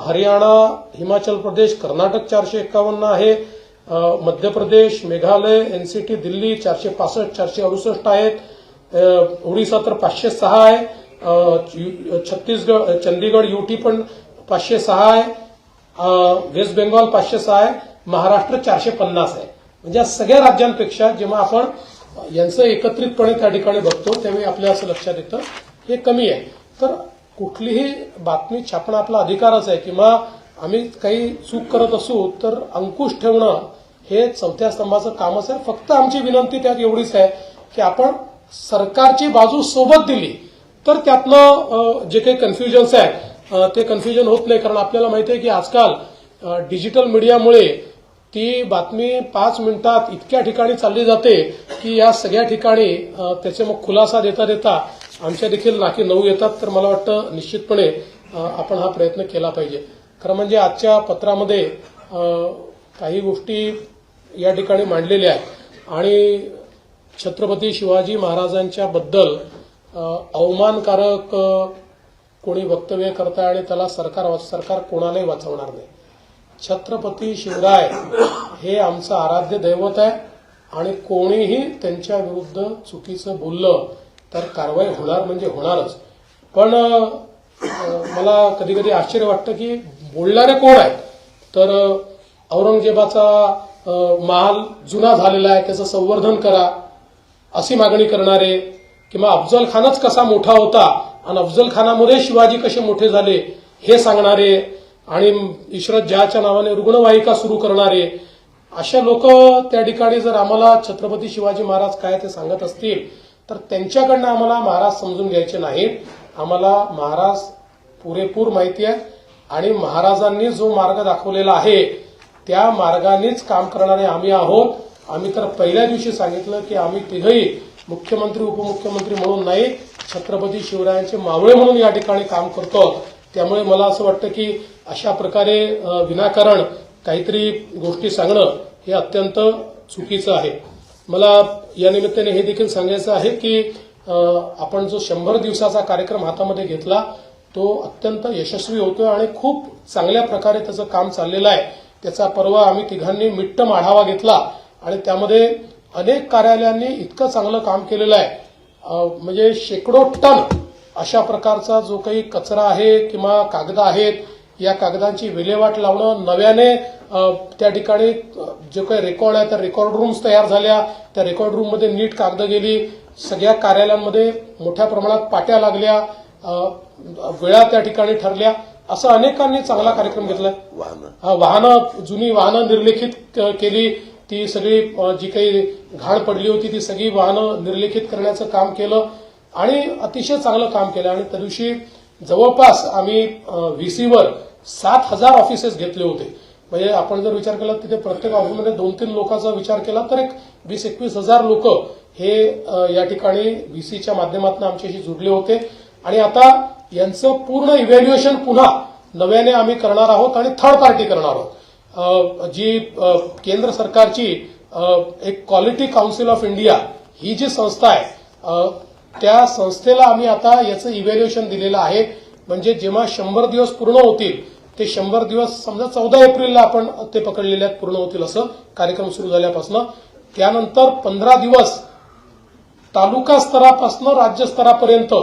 हरियाणा, हिमाचल प्रदेश, कर्नाटक 451 आहे, मध्य प्रदेश, मेघालय, एनसीटी, दिल्ली 465, 468 आहेत, ओडिशा तर 506 आहे, छत्तीसगड, चंदीगड, यूटी पण 506 आहे, वेस्ट बेंगॉल 506 आहे, महाराष्ट्र 450 आहे. म्हणजे या सगळ्या राज्यांपेक्षा जेव्हा आपण यांचं एकत्रितपणे त्या ठिकाणी बघतो त्यावेळी आपल्या असं लक्षात येतं हे कमी आहे. तर कुठलीही बातमी छापणं आपला अधिकारच आहे किंवा आम्ही काही चूक करत असू तर अंकुश ठेवणं हे चौथ्या स्तंभाचं कामच आहे. फक्त आमची विनंती त्यात एवढीच आहे की आपण सरकारची बाजू सोबत दिली तर त्यातनं जे काही कन्फ्युजन्स आहेत ते कन्फ्युजन होत नाही. कारण आपल्याला माहिती आहे की आजकाल डिजिटल मीडियामुळे ती बातमी 5 मिनिटात इतक्या ठिकाणी चालली जाते की या सगळ्या ठिकाणी त्याचे मग खुलासा देता देता आमच्या देखील नाकी नऊ येतात. तर मला वाटतं निश्चितपणे आपण हा प्रयत्न केला पाहिजे. खरं म्हणजे आजच्या पत्रामध्ये काही गोष्टी या ठिकाणी मांडलेल्या आहेत आणि छत्रपती शिवाजी महाराजांच्या बद्दल अवमानकारक कोणी वक्तव्य करताय आणि त्याला सरकार कोणालाही वाचवणार नाही. छत्रपती शिवराय हे आमचं आराध्य दैवत आहे आणि कोणीही त्यांच्या विरुद्ध चुकीचं बोललं तर कारवाई होणार म्हणजे होणारच. पण मला कधी कधी आश्चर्य वाटतं की बोलणारे कोण आहेत. तर औरंगजेबाचा महाल जुना झालेला आहे त्याचं संवर्धन करा अशी मागणी करणारे किंवा अफजल खानच कसा मोठा होता आणि अफजल खानामध्ये शिवाजी कसे मोठे झाले हे सांगणारे आणि इशरत जहाच्या नावाने रुग्णवाहिका सुरू करणारे अशा लोक त्या ठिकाणी जर आम्हाला छत्रपती शिवाजी महाराज काय ते सांगत असतील तर त्यांच्याकडनं आम्हाला महाराज समजून घ्यायचे नाहीत. आम्हाला महाराज पुरेपूर माहिती आहे आणि महाराजांनी जो मार्ग दाखवलेला आहे त्या मार्गानेच काम करणारे आम्ही आहोत. आम्ही तर पहिल्या दिवशी सांगितलं की आम्ही तिघही मुख्यमंत्री उपमुख्यमंत्री म्हणून नाही छत्रपती शिवरायांचे मावळे म्हणून या ठिकाणी काम करतो. त्यामुळे मला असं वाटतं की अशा प्रकारे विनाकारण काहीतरी गोष्टी सांगणं हे अत्यंत चुकीचं आहे. मला या निमित्ताने हे देखील सांगायचं आहे की आपण जो 100 दिवसाचा कार्यक्रम हातामध्ये घेतला तो अत्यंत यशस्वी होतोय आणि खूप चांगल्या प्रकारे त्याचं काम चाललेलं आहे. त्याचा परवा आम्ही तिघांनी मिट्टम आढावा घेतला आणि त्यामध्ये अनेक कार्यालयांनी इतकं चांगलं काम केलेलं आहे. म्हणजे शेकडो टन अशा प्रकारचा जो काही कचरा आहे किंवा कागद आहेत या कागदांची विल्हेवाट लावणं, नव्याने त्या ठिकाणी जे काही रेकॉर्ड आहे त्या रेकॉर्ड रूम्स तयार झाल्या, त्या रेकॉर्ड रूममध्ये नीट कागद गेली, सगळ्या कार्यालयांमध्ये मोठ्या प्रमाणात पाट्या लागल्या, वेळा त्या ठिकाणी ठरल्या, असं अनेकांनी चांगला कार्यक्रम घेतला. जुनी वाहनं निर्लेखित केली, ती सगळी जी काही घाण पडली होती ती सगळी वाहनं निर्लेखित करण्याचं काम केलं आणि अतिशय चांगलं काम केलं. आणि त्या दिवशी जवळपास आम्ही व्हीसीवर 7,000 ऑफिसेस घेतले होते. म्हणजे आपण जर विचार केला तिथे प्रत्येक ऑफिसमध्ये 2-3 लोकांचा विचार केला तर एक 20-21 हजार लोक हे या ठिकाणी व्हीसीच्या माध्यमातून आमच्याशी जुडले होते. आणि आता यांचं पूर्ण इव्हॅल्युएशन पुन्हा नव्याने आम्ही करणार आहोत आणि थर्ड पार्टी करणार आहोत. जी केंद्र सरकारची एक क्वालिटी काउन्सिल ऑफ इंडिया ही जी संस्था आहे त्या संस्थेला आम्ही आता याचं इव्हॅल्युएशन दिलेलं आहे. म्हणजे जेव्हा 100 दिवस पूर्ण होतील ते 100 दिवस समजा 14 एप्रिलला आपण ते पकडलेले आहेत पूर्ण होतील असं कार्यक्रम सुरू झाल्यापासून. त्यानंतर 15 दिवस तालुका स्तरापासून राज्य स्तरापर्यंत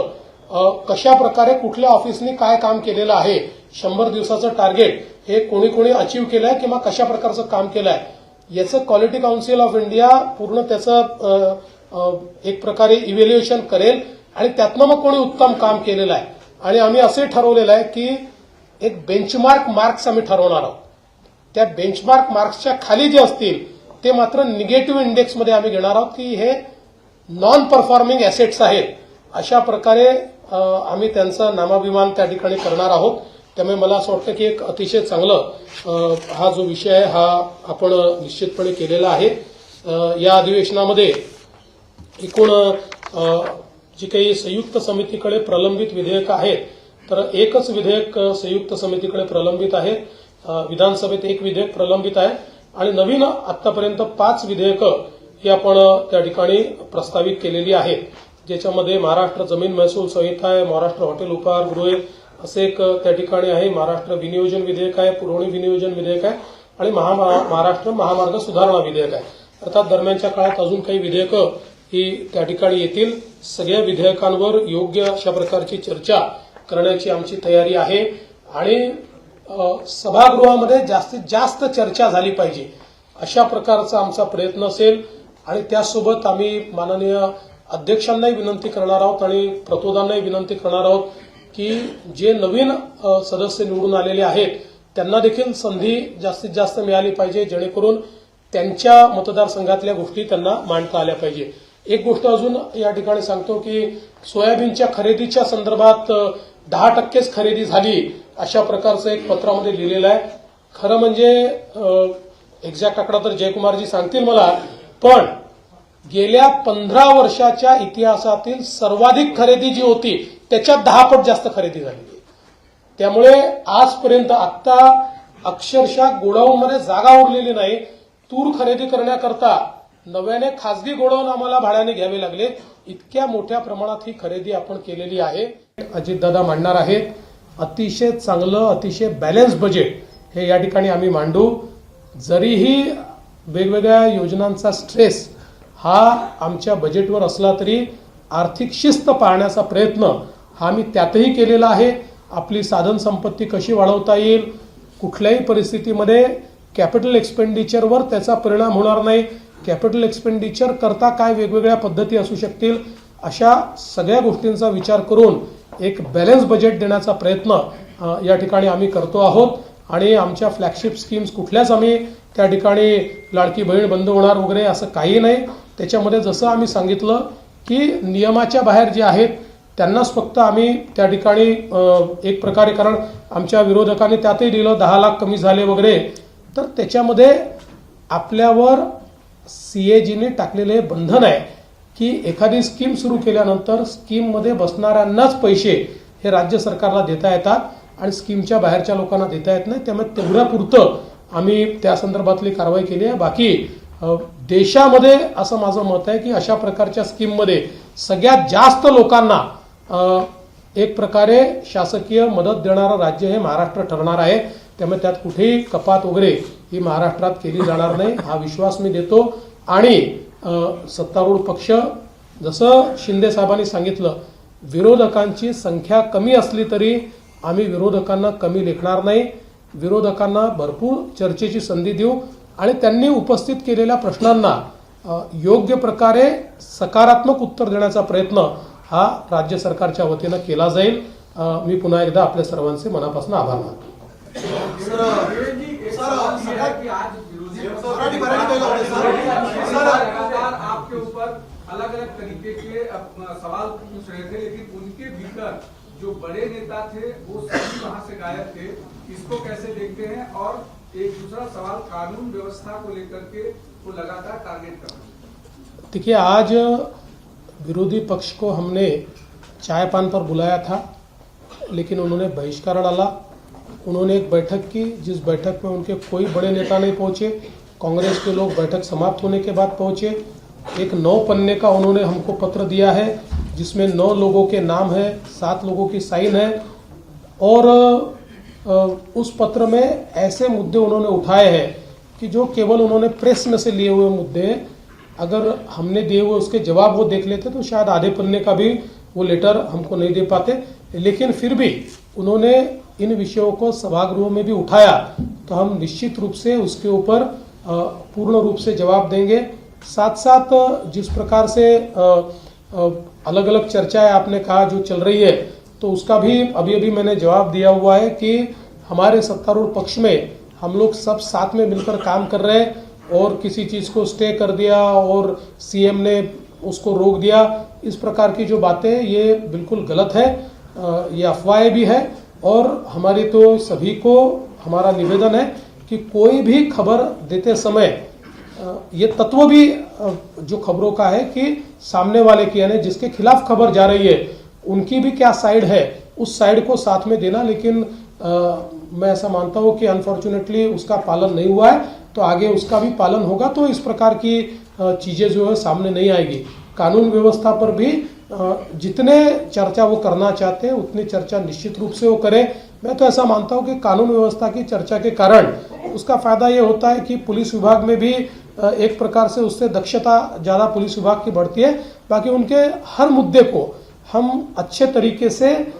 कशा प्रकारे कुठल्या ऑफिसनी काय काम केलेलं आहे, 100 दिवसाचं टार्गेट हे कोणी कोणी अचीव्ह केलंय किंवा कशा प्रकारचं काम केलंय याचं क्वालिटी काउन्सिल ऑफ इंडिया पूर्ण त्याचं एक प्रकारे इव्हॅल्युएशन करेल आणि त्यातनं मग कोणी उत्तम काम केलेलं आहे. आणि आम्ही असे ठरवलेलं आहे की एक बेंचमार्क मार्क्स आम्ही ठरवणार आहोत. त्या बेंचमार्क मार्क्सच्या खाली जे असतील ते मात्र निगेटिव्ह इंडेक्समध्ये आम्ही घेणार आहोत की हे नॉन परफॉर्मिंग ऍसेट्स आहेत. अशा प्रकारे आम्ही त्यांचा नामाभिमान त्या ठिकाणी करणार आहोत. त्यामुळे मला असं वाटतं की एक अतिशय चांगलं हा जो विषय आहे हा आपण निश्चितपणे केलेला आहे. या अधिवेशनामध्ये एकूण जी काही संयुक्त समितीकडे प्रलंबित विधेयक आहेत तर एकच विधेयक संयुक्त समितीकडे प्रलंबित आहे. विधानसभेत एक विधेयक प्रलंबित आहे आणि नवीन आतापर्यंत 5 विधेयकं ही आपण त्या ठिकाणी प्रस्तावित केलेली आहेत, ज्याच्यामध्ये महाराष्ट्र जमीन महसूल संहिता आहे, महाराष्ट्र हॉटेल उपहारगृहे असे एक त्या ठिकाणी आहे, महाराष्ट्र विनियोजन विधेयक आहे, पुरवणी विनियोजन विधेयक आहे आणि महाराष्ट्र महामार्ग सुधारणा विधेयक आहे. अर्थात दरम्यानच्या काळात अजून काही विधेयकं ही त्या ठिकाणी येतील. सगळ्या विधेयकांवर योग्य अशा प्रकारची चर्चा करण्याची आमची तयारी आहे आणि सभागृहामध्ये जास्तीत जास्त चर्चा झाली पाहिजे अशा प्रकारचा आमचा प्रयत्न असेल. आणि त्यासोबत आम्ही माननीय अध्यक्षांनाही विनंती करणार आहोत आणि प्रतोदांनाही विनंती करणार आहोत की जे नवीन सदस्य निवडून आलेले आहेत त्यांना देखील संधी जास्तीत जास्त मिळाली पाहिजे, जेणेकरून त्यांच्या मतदारसंघातल्या गोष्टी त्यांना मांडता आल्या पाहिजे. एक गोष्ट अजून या ठिकाणी सांगतो की सोयाबीनच्या खरेदीच्या संदर्भात 10%च खरेदी झाली अशा प्रकारचं एक पत्रामध्ये लिहिलेलं आहे. खरं म्हणजे एक्झॅक्ट आकडा तर जयकुमारजी सांगतील मला, पण गेल्या 15 वर्षाच्या इतिहासातील सर्वाधिक खरेदी जी होती त्याच्यात 10 पट जास्त खरेदी झाली. त्यामुळे आजपर्यंत आता अक्षरशः गोडाऊनमध्ये जागा उरलेली नाही. तूर खरेदी करण्याकरता नव्याने खासगी गोडाऊन आम्हाला भाड्याने घ्यावे लागले. इतक्या मोठ्या प्रमाणात ही खरेदी आपण केलेली आहे. अजितदादा मांडणार आहेत. अतिशय चांगलं, अतिशय बॅलन्स बजेट हे या ठिकाणी आम्ही मांडू. जरीही वेगवेगळ्या योजनांचा स्ट्रेस हा आमच्या बजेटवर असला तरी आर्थिक शिस्त पाळण्याचा प्रयत्न हा आम्ही त्यातही केलेला आहे. आपली साधन संपत्ती कशी वाढवता येईल, कुठल्याही परिस्थितीमध्ये कॅपिटल एक्सपेंडिचरवर त्याचा परिणाम होणार नाही, कॅपिटल एक्सपेंडिचर करता काय वेगवेगळ्या पद्धती असू शकतील, अशा सगळ्या गोष्टींचा विचार करून एक बॅलन्स बजेट देण्याचा प्रयत्न या ठिकाणी आम्ही करतो आहोत. आणि आमच्या फ्लॅगशिप स्कीम्स कुठल्याच आम्ही त्या ठिकाणी लाडकी बहीण बंद होणार वगैरे असं काही नाही. त्याच्यामध्ये जसं आम्ही सांगितलं की नियमाच्या बाहेर जे आहेत त्यांनाच फक्त आम्ही त्या ठिकाणी एक प्रकारे, कारण आमच्या विरोधकांनी त्यातही लिहिलं 10 लाख कमी झाले वगैरे, तर त्याच्यामध्ये आपल्यावर CAGने टाकलेले बंधन आहे की एखादी स्कीम सुरू केल्यानंतर स्कीममध्ये बसणाऱ्यांनाच पैसे हे राज्य सरकारला देता येतात आणि स्कीमच्या बाहेरच्या लोकांना देता येत नाही. त्यामुळे तेवढ्यापुरतं आम्ही त्या संदर्भातली कारवाई केली आहे. बाकी देशामध्ये असं माझं मत आहे की अशा प्रकारच्या स्कीममध्ये सगळ्यात जास्त लोकांना एक प्रकारे शासकीय मदत देणारं राज्य हे महाराष्ट्र ठरणार आहे. त्यामुळे त्यात कुठेही कपात वगैरे ही महाराष्ट्रात केली जाणार नाही हा विश्वास मी देतो. आणि सत्तारूढ पक्ष, जसं शिंदे साहेबांनी सांगितलं, विरोधकांची संख्या कमी असली तरी आम्ही विरोधकांना कमी लेखणार नाही. विरोधकांना भरपूर चर्चेची संधी देऊ आणि त्यांनी उपस्थित केलेल्या प्रश्नांना योग्य प्रकारे सकारात्मक उत्तर देण्याचा प्रयत्न हा राज्य सरकारच्या वतीनं केला जाईल. मी पुन्हा एकदा आपल्या सर्वांचे मनापासून आभार मानतो. आपके ऊपर अलग अलग तरीके के सवाल पूछ रहे थे, लेकिन उनके भीतर जो बड़े नेता थे वो सभी वहां से गायब थे. इसको कैसे देखते हैं? और एक दूसरा सवाल कानून व्यवस्था को लेकर के वो लगातार टारगेट कर रहे हैं. देखिए, आज विरोधी पक्ष को हमने चाय पान पर बुलाया था, लेकिन उन्होंने बहिष्कार डाला. उन्होंने एक बैठक की जिस बैठक में उनके कोई बड़े नेता नहीं पहुंचे. कांग्रेस के लोग बैठक समाप्त होने के बाद पहुंचे. एक 9 पन्ने का उन्होंने हमको पत्र दिया है जिसमें 9 लोगों के नाम है, 7 लोगों की साइन है. और उस पत्र में ऐसे मुद्दे उन्होंने उठाए हैं कि जो केवल उन्होंने प्रेस में से लिए हुए मुद्दे हैं. अगर हमने दिए हुए उसके जवाब वो देख लेते तो शायद आधे पन्ने का भी वो लेटर हमको नहीं दे पाते. लेकिन फिर भी उन्होंने इन विषयों को सभागृह में भी उठाया, तो हम निश्चित रूप से उसके ऊपर पूर्ण रूप से जवाब देंगे. साथ साथ जिस प्रकार से अलग अलग चर्चाएं आपने कहा जो चल रही है, तो उसका भी अभी अभी मैंने जवाब दिया हुआ है कि हमारे सत्तारूढ़ पक्ष में हम लोग सब साथ में मिलकर काम कर रहे हैं. और किसी चीज़ को स्टे कर दिया और सीएम ने उसको रोक दिया, इस प्रकार की जो बातें ये बिल्कुल गलत है. ये अफवाहें भी है. और हमारी तो सभी को हमारा निवेदन है कि कोई भी खबर देते समय ये तत्व भी जो खबरों का है कि सामने वाले की, यानी जिसके खिलाफ खबर जा रही है, उनकी भी क्या साइड है, उस साइड को साथ में देना. लेकिन मैं ऐसा मानता हूँ कि अनफॉर्चुनेटली उसका पालन नहीं हुआ है, तो आगे उसका भी पालन होगा तो इस प्रकार की चीज़ें जो है सामने नहीं आएगी। कानून व्यवस्था पर भी जितने चर्चा वो करना चाहते हैं उतनी चर्चा निश्चित रूप से वो करें। मैं तो ऐसा मानता हूँ कि कानून व्यवस्था की चर्चा के कारण उसका फायदा ये होता है कि पुलिस विभाग में भी एक प्रकार से उससे दक्षता ज़्यादा पुलिस विभाग की बढ़ती है। बाकी उनके हर मुद्दे को हम अच्छे तरीके से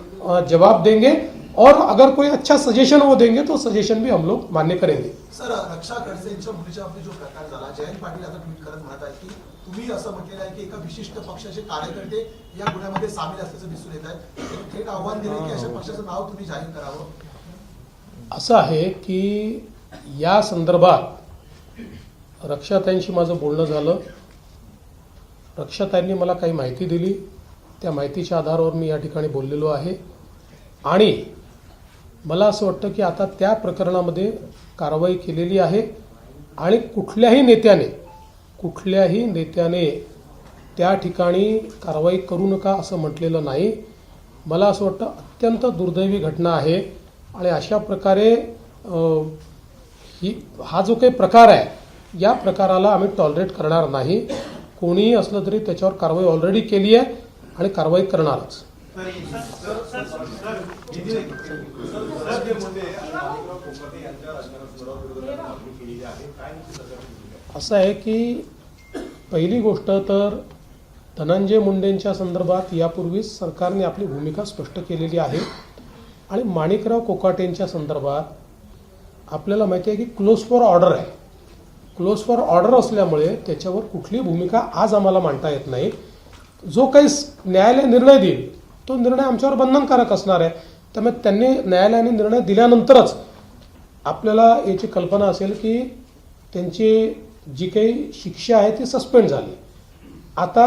जवाब देंगे और अगर कोई अच्छा सजेशन वो देंगे तो सजेशन भी हम लोग मान्य करेंगे। सर, रक्षा खडसेंच्या मुलीच्या बाबतीत जो प्रकार झाला, जयंत पाटील आता ट्विट करत म्हणत आहेत की तुम्ही असं म्हटलेलं आहे की एका विशिष्ट पक्षाचे कार्यकर्ते या गुन्ह्यामध्ये सामील असल्याचं दिसून येत आहे। थेट आव्हान दिले की अशा पक्षाचं नाव तुम्ही जाहीर करावं। असं आहे की या संदर्भात रक्षाताईंशी माझं बोलणं झालं। रक्षाताईंनी मला काही माहिती दिली, त्या माहितीच्या आधारावर मी या ठिकाणी बोललेलो आहे आणि मला असं वाटतं की आता त्या प्रकरणामध्ये कारवाई केलेली आहे आणि कुठल्याही नेत्याने त्या ठिकाणी कारवाई करू नका असं म्हटलेलं नाही। मला असं वाटतं अत्यंत दुर्दैवी घटना आहे आणि अशा प्रकारे हा जो काही प्रकार आहे या प्रकाराला आम्ही टॉलरेट करणार नाही। कोणीही असलं तरी त्याच्यावर कारवाई ऑलरेडी केली आहे आणि कारवाई करणारच। असं आहे की पहिली गोष्ट तर धनंजय मुंडेंच्या संदर्भात यापूर्वीच सरकारने आपली भूमिका स्पष्ट केलेली आहे आणि माणिकराव कोकाटेंच्या संदर्भात आपल्याला माहिती आहे की क्लोज फॉर ऑर्डर आहे। क्लोज फॉर ऑर्डर असल्यामुळे त्याच्यावर कुठली भूमिका आज आम्हाला मांडता येत नाही। जो काही न्यायालय निर्णय देईल तो निर्णय आमच्यावर बंधनकारक असणार आहे। त्यामुळे त्यांनी न्यायालयाने निर्णय दिल्यानंतरच आपल्याला याची कल्पना असेल की त्यांची जी काही शिक्षा आहे ती सस्पेंड झाली। आता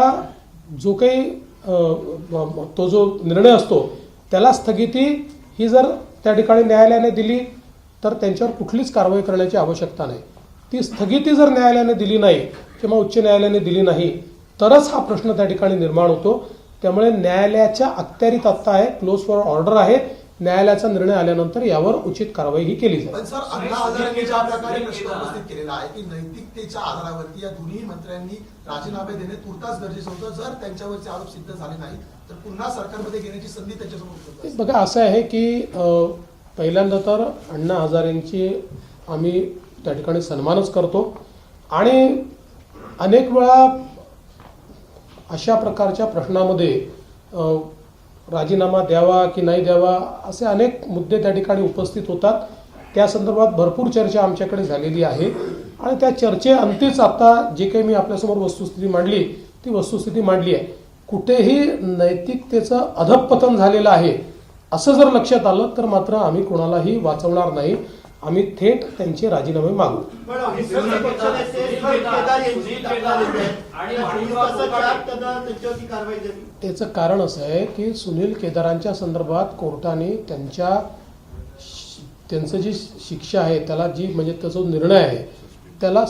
जो काही तो जो निर्णय असतो त्याला स्थगिती ही जर त्या ठिकाणी न्यायालयाने दिली तर त्यांच्यावर कुठलीच कारवाई करण्याची आवश्यकता नाही। ती स्थगिती जर न्यायालयाने दिली नाही किंवा उच्च न्यायालयाने दिली नाही तरच हा प्रश्न त्या ठिकाणी निर्माण होतो। त्यामुळे न्यायालयाच्या अखत्यारीत आता आहे, क्लोज फॉर ऑर्डर आहे। न्यायालयाचा निर्णय आल्यानंतर यावर उचित कारवाई ही केली जाईल। पण सर, अण्णा हजारे ज्या प्रकारे प्रश्न उपस्थित केलेला आहे की नैतिकतेच्या आधारावरती या दोन्ही मंत्र्यांनी राजीनामे देणे तुर्तास गरजेचं होतं। जर त्यांच्यावरचे आरोप सिद्ध झाले नाही तर पुन्हा सरकारमध्ये घेण्याची संधी त्यांच्यासमोर उपलब्ध। बघा, असं आहे की पहिल्यांदा तर अण्णा हजारेंची आम्ही त्या ठिकाणी सन्मानच करतो आणि अनेक वेळा अशा प्रकारच्या प्रश्नामध्ये राजीनामा द्यावा की नाही द्यावा असे अनेक मुद्दे त्या ठिकाणी उपस्थित होतात। त्या संदर्भात भरपूर चर्चा आमच्याकडे झालेली आहे आणि त्या चर्चेअंतीच आता जे काही मी आपल्यासमोर वस्तुस्थिती मांडली ती वस्तुस्थिती मांडली आहे। कुठेही नैतिकतेचं अधःपतन झालेलं आहे असं जर लक्षात आलं तर मात्र आम्ही कोणालाही वाचवणार नाही। आम्ही थेट त्यांचे राजीनामे मागू। त्याचं कारण असं आहे की सुनील केदारांच्या संदर्भात कोर्टाने त्यांचं जी शिक्षा आहे त्याला जी म्हणजे त्याचा निर्णय आहे त्याला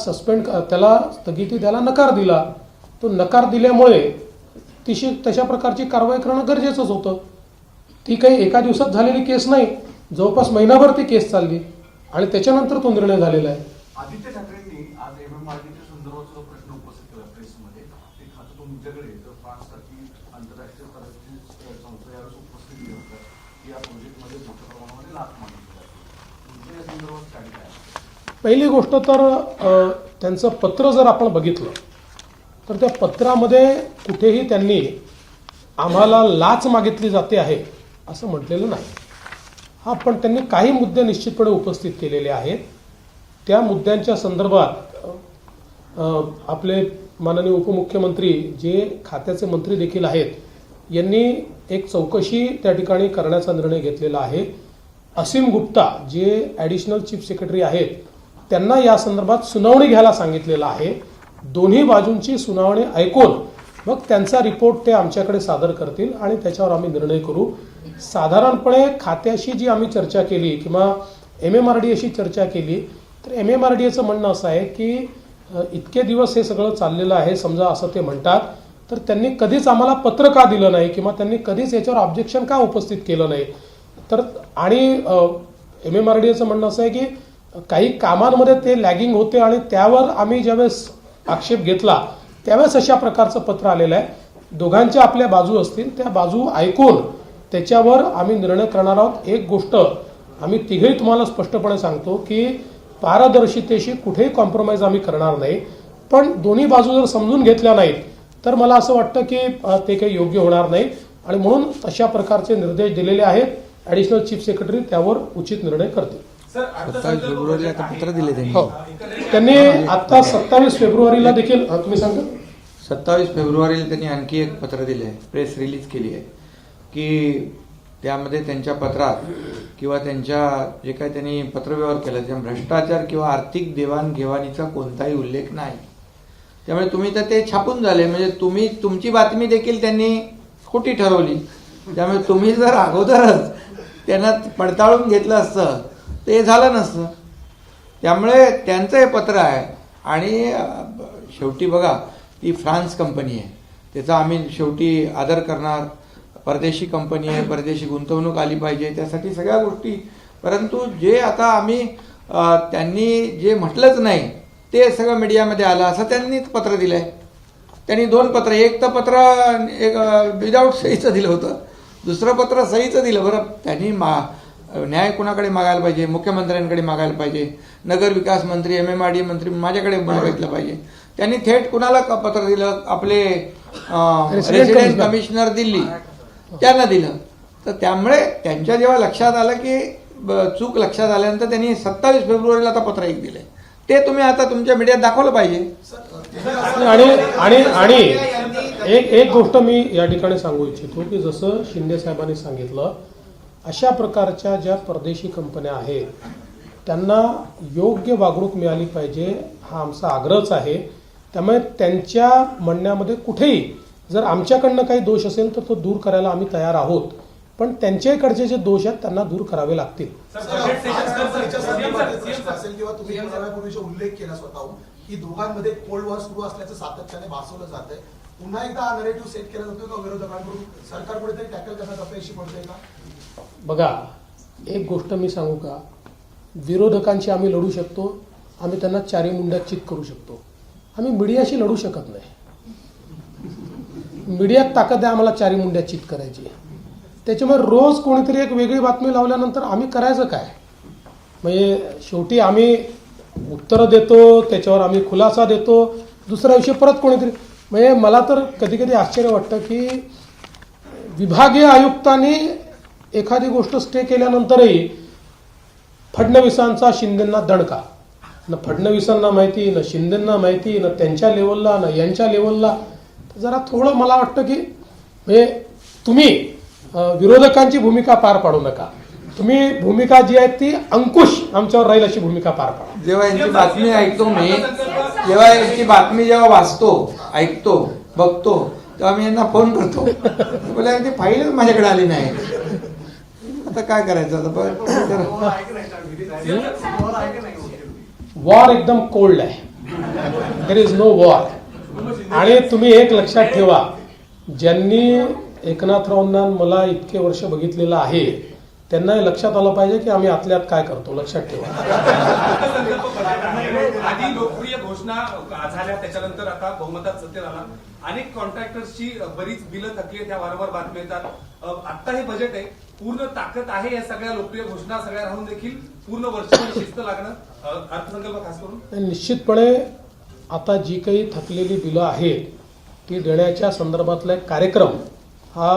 त्याला स्थगिती द्यायला नकार दिला। तो नकार दिल्यामुळे तशा प्रकारची कारवाई करणं गरजेचंच होतं। ती काही एका दिवसात झालेली केस नाही, जवळपास महिनाभर ती केस चालली आणि त्याच्यानंतर तो निर्णय झालेला आहे। आदित्य ठाकरेंनी आज MMRDच्या संदर्भात जो प्रश्न उपस्थित केला प्रेसमध्ये, ते खातं तुमच्याकडे तर 5 तारखेला आंतरराष्ट्रीय स्तराची संस्था यावेळेस उपस्थित होतात की या प्रोजेक्टमध्ये मोठ्या प्रमाणामध्ये लाच मागितली जाते। तुमच्या या संदर्भात काय आहे? पहिली गोष्ट तर त्यांचं पत्र जर आपण बघितलं तर त्या पत्रामध्ये कुठेही त्यांनी आम्हाला लाच मागितली जाते आहे असं म्हटलेलं नाही। हा, पण त्यांनी काही मुद्दे निश्चितपणे उपस्थित केलेले आहेत। त्या मुद्द्यांच्या संदर्भात आपले माननीय उपमुख्यमंत्री जे खात्याचे मंत्री देखील आहेत यांनी एक चौकशी त्या ठिकाणी करण्याचा निर्णय घेतलेला आहे। असीम गुप्ता जे ॲडिशनल चीफ सेक्रेटरी आहेत त्यांना या संदर्भात सुनावणी घ्यायला सांगितलेलं आहे। दोन्ही बाजूंची सुनावणी ऐकून मग त्यांचा रिपोर्ट ते आमच्याकडे सादर करतील आणि त्याच्यावर आम्ही निर्णय करू। साधारणपणे खात्याशी जी आम्ही चर्चा केली किंवा MMRDAशी चर्चा केली तर MMRDAचं म्हणणं असं आहे की इतके दिवस हे सगळं चाललेलं आहे, समजा असं ते म्हणतात, तर त्यांनी कधीच आम्हाला पत्र का दिलं नाही किंवा त्यांनी कधीच याच्यावर ऑब्जेक्शन का उपस्थित केलं नाही। तर आणि MMRDAचं म्हणणं असं आहे की काही कामांमध्ये ते लॅगिंग होते आणि त्यावर आम्ही ज्यावेळेस आक्षेप घेतला त्यावेळेस अशा प्रकारचं पत्र आलेलं आहे. दोघांच्या आपल्या बाजू असतील, त्या बाजू ऐकून त्याच्यावर आम्ही निर्णय करणार आहोत. एक गोष्ट आम्ही तिघेही तुम्हाला स्पष्टपणे सांगतो की पारदर्शितेशी कुठेही कॉम्प्रोमाइज आम्ही करणार नाही, पण दोन्ही बाजू जर समजून घेतल्या नाहीत तर मला असं वाटतं की ते काही योग्य होणार नाही आणि म्हणून अशा प्रकारचे निर्देश दिलेले आहेत. ॲडिशनल चीफ सेक्रेटरी त्यावर उचित निर्णय करतील. 27 फेब्रुवारीला आता पत्र दिले त्यांनी. हो, त्यांनी आता 27 फेब्रुवारीला देखील तुम्ही सांगा 27 फेब्रुवारीला त्यांनी आणखी एक पत्र दिलं आहे, प्रेस रिलीज केली आहे की त्यामध्ये त्यांच्या पत्रात किंवा त्यांच्या जे काही त्यांनी पत्रव्यवहार केला त्या भ्रष्टाचार किंवा आर्थिक देवाणघेवाणीचा कोणताही उल्लेख नाही. त्यामुळे तुम्ही तर ते छापून झाले, म्हणजे तुमची बातमी देखील त्यांनी खोटी ठरवली. त्यामुळे तुम्ही जर अगोदरच त्यांना पडताळून घेतलं असतं ते झालं नसतं. त्यामुळे त्यांचं हे पत्र आहे आणि शेवटी बघा ती फ्रान्स कंपनी आहे, त्याचा आम्ही शेवटी आदर करणार. परदेशी कंपनी आहे, परदेशी गुंतवणूक आली पाहिजे त्यासाठी सगळ्या गोष्टी. परंतु जे आता आम्ही त्यांनी जे म्हटलंच नाही ते सगळं मीडियामध्ये आलं असं त्यांनीच पत्र दिलं आहे. त्यांनी 2 पत्र, एक तर पत्र एक विदाऊट सहीचं दिलं होतं, दुसरं पत्र सहीचं दिलं. बरं त्यांनी न्याय कुणाकडे मागायला पाहिजे? मुख्यमंत्र्यांकडे मागायला पाहिजे, नगर विकास मंत्री MMRDA मंत्री माझ्याकडे मागितलं पाहिजे. त्यांनी थेट कुणाला पत्र दिलं? आपले रेसिडेंट कमिशनर दिल्ली त्यांना दिलं. तर त्यामुळे त्यांच्या जेव्हा लक्षात आलं की चूक लक्षात आल्यानंतर त्यांनी 27 फेब्रुवारीला आता पत्र एक दिलंय. ते तुम्ही आता तुमच्या मीडियात दाखवलं पाहिजे. आणि एक गोष्ट मी या ठिकाणी सांगू इच्छितो की जसं शिंदे साहेबांनी सांगितलं, अशा प्रकारच्या ज्या परदेशी कंपन्या आहेत त्यांना योग्य वागणूक मिळाली पाहिजे हा आमचा आग्रहच आहे. त्यामुळे त्यांच्या म्हणण्यामध्ये कुठेही जर आमच्याकडनं काही दोष असेल तर तो दूर करायला आम्ही तयार आहोत, पण त्यांच्याकडचे जे दोष आहेत त्यांना दूर करावे लागतील. असेल किंवा तुम्ही यापूर्वीचा उल्लेख केला स्वतःहून की दोघांमध्ये कोल्ड वॉर सुरू असल्याचं सातत्याने भासवलं जात आहे. पुन्हा एकदा हा नरेटिव्ह सेट केला जातो का विरोधकांकडून? सरकार कुठेतरी टॅकल करण्यात अपयशी पडतोय का? बघा, एक गोष्ट मी सांगू का, विरोधकांशी आम्ही लढू शकतो, आम्ही त्यांना चारी मुंड्यात चित करू शकतो. आम्ही मीडियाशी लढू शकत नाही. मीडियात ताकद आहे आम्हाला चारी मुंड्यात चित करायची. त्याच्यामुळे रोज कोणीतरी एक वेगळी बातमी लावल्यानंतर आम्ही करायचं काय? म्हणजे शेवटी आम्ही उत्तरं देतो, त्याच्यावर आम्ही खुलासा देतो, दुसऱ्या दिवशी परत कोणीतरी. म्हणजे मला तर कधी कधी आश्चर्य वाटतं की विभागीय आयुक्तांनी एखादी गोष्ट स्टे केल्यानंतरही फडणवीसांचा शिंदेंना दणका. न फडणवीसांना माहिती, न शिंदेंना माहिती, न त्यांच्या लेवलला, न यांच्या लेवलला. जरा थोडं मला वाटतं की म्हणजे तुम्ही विरोधकांची भूमिका पार पाडू नका. तुम्ही भूमिका जी आहे ती अंकुश आमच्यावर राहील अशी भूमिका पार पाडा. जेव्हा यांची बातमी ऐकतो मी, जेव्हा यांची बातमी जेव्हा वाचतो, ऐकतो, बघतो, तेव्हा मी यांना फोन करतो. बोला ती फाईलच माझ्याकडे आली नाही, आता काय करायचं? आता वॉर एकदम कोल्ड आहे, देर इज नो वॉर. आणि तुम्ही एक लक्षात ठेवा, ज्यांनी एकनाथरावांना मला इतके वर्ष बघितलेलं आहे त्यांना हे लक्षात आलं पाहिजे की आम्ही आतल्यात काय करतो. लक्षात ठेवा. आधी लोकप्रिय घोषणा झाल्या, त्याच्यानंतर आता बहुमतात सत्तेत आला. अनेक कॉन्ट्रॅक्टर्सची बरीच बिलं थकली आहेत, त्या वारंवार बातम्या येतात. आता हे बजेट आहे, पूर्ण ताकद आहे या सगळ्या लोकप्रिय घोषणा सगळ्या राहून देखील पूर्ण वर्षभर शिस्त लागणं, अर्थसंकल्प खास करून. निश्चितपणे आता जी काही थकलेली बिलं आहेत ती देण्याच्या संदर्भातला एक कार्यक्रम हा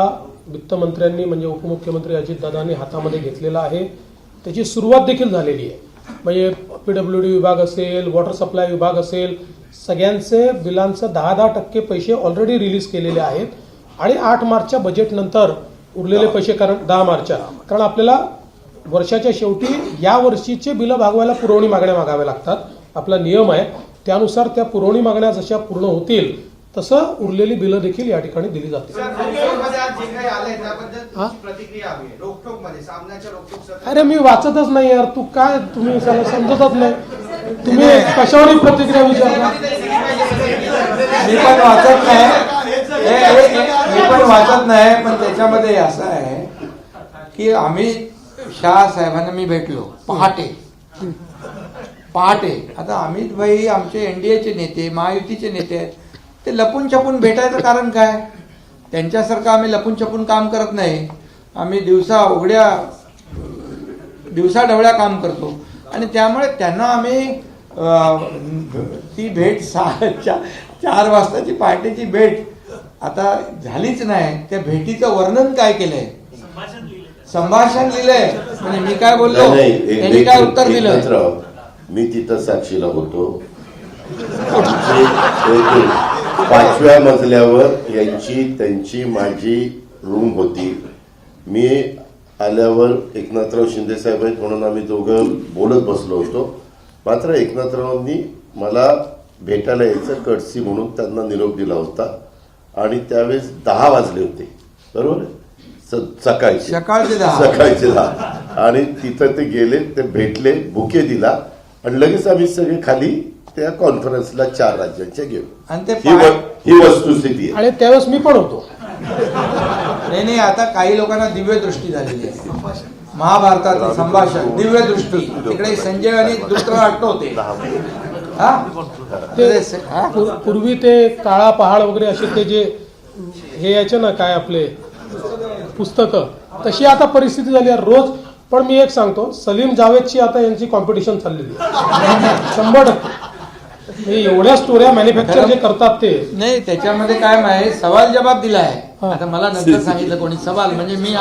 वित्तमंत्र्यांनी म्हणजे उपमुख्यमंत्री अजितदादांनी हातामध्ये घेतलेला आहे. त्याची सुरुवात देखील झालेली आहे. म्हणजे PWD विभाग असेल, वॉटर सप्लाय विभाग असेल, सगळ्यांचे बिलांचं 10% पैसे ऑलरेडी रिलीज केलेले आहेत. आणि 8 मार्चच्या बजेटनंतर उरलेले पैसे, कारण 10 मार्चच्या, कारण आपल्याला वर्षाच्या शेवटी या वर्षीचे बिलं भागवायला पुरवणी मागण्या मागाव्या लागतात. आपला नियम आहे, त्यानुसार त्या पुरवणी मागण्या जशा पूर्ण होतील तसं उरलेली बिलं देखील या ठिकाणी दिली जातील. अरे मी वाचतच नाही यार, तू काय, तुम्ही समजतच नाही, तुम्ही कशावर प्रतिक्रिया विचारता? मी पण वाचत नाही, पण त्याच्यामध्ये असं आहे की आम्ही शहा साहेबांना मी भेटलो पहाटे. आता अमित भाई आमचे एनडीएचे नेते, महायुतीचे नेते आहेत, ते लपून छपून भेटायचं कारण काय? त्यांच्यासारखं आम्ही लपून छपून काम करत नाही. आम्ही दिवसा ढवळ्या काम करतो आणि त्यामुळे त्यांना आम्ही ती भेट 4 वाजताची पहाटेची भेट आता झालीच नाही. त्या भेटीचं वर्णन काय केलंय? संभाषण लिहिलंय. म्हणजे मी काय बोललो, त्यांनी काय उत्तर दिलं? मी तिथं साक्षीला होतो. 5व्या मजल्यावर त्यांची माझी रूम होती. मी आल्यावर एकनाथराव शिंदे साहेब आहेत म्हणून आम्ही दोघं बोलत बसलो होतो. मात्र एकनाथरावांनी मला भेटायला यायचं कटसी म्हणून त्यांना निरोप दिला होता आणि त्यावेळेस 10 वाजले होते, बरोबर? सकाळचे 10 आणि तिथं ते गेले, ते भेटले, बुके दिला आणि लगेच आम्ही सगळे खाली त्या कॉन्फरन्सला 4 राज्यांच्या गेलो. आणि ही वस्तुस्थिती आहे. आणि त्यावेळेस मी पण होतो. नाही, आता काही लोकांना दिव्य दृष्टी झालेली आहे. महाभारताचं संभाषण दिव्य दृष्टी. तिकडे संजय आणि धृतराष्ट्र होते. पूर्वी ते काळा पहाड वगैरे असे ते जे हे यायचे ना, काय आपले पुस्तकं, तशी आता परिस्थिती झाली आहे रोज. पण मी एक सांगतो, सलीम जावेदची आता यांची कॉम्पिटिशन चाललेली आहे 100%. एवढ्या स्टोऱ्या मॅन्युफॅक्चर जे करतात ते नाही. त्याच्यामध्ये काय आहे, सवाल जबाब दिलाय. आता मला नंतर सांगितलं कोणी सवाल, म्हणजे मी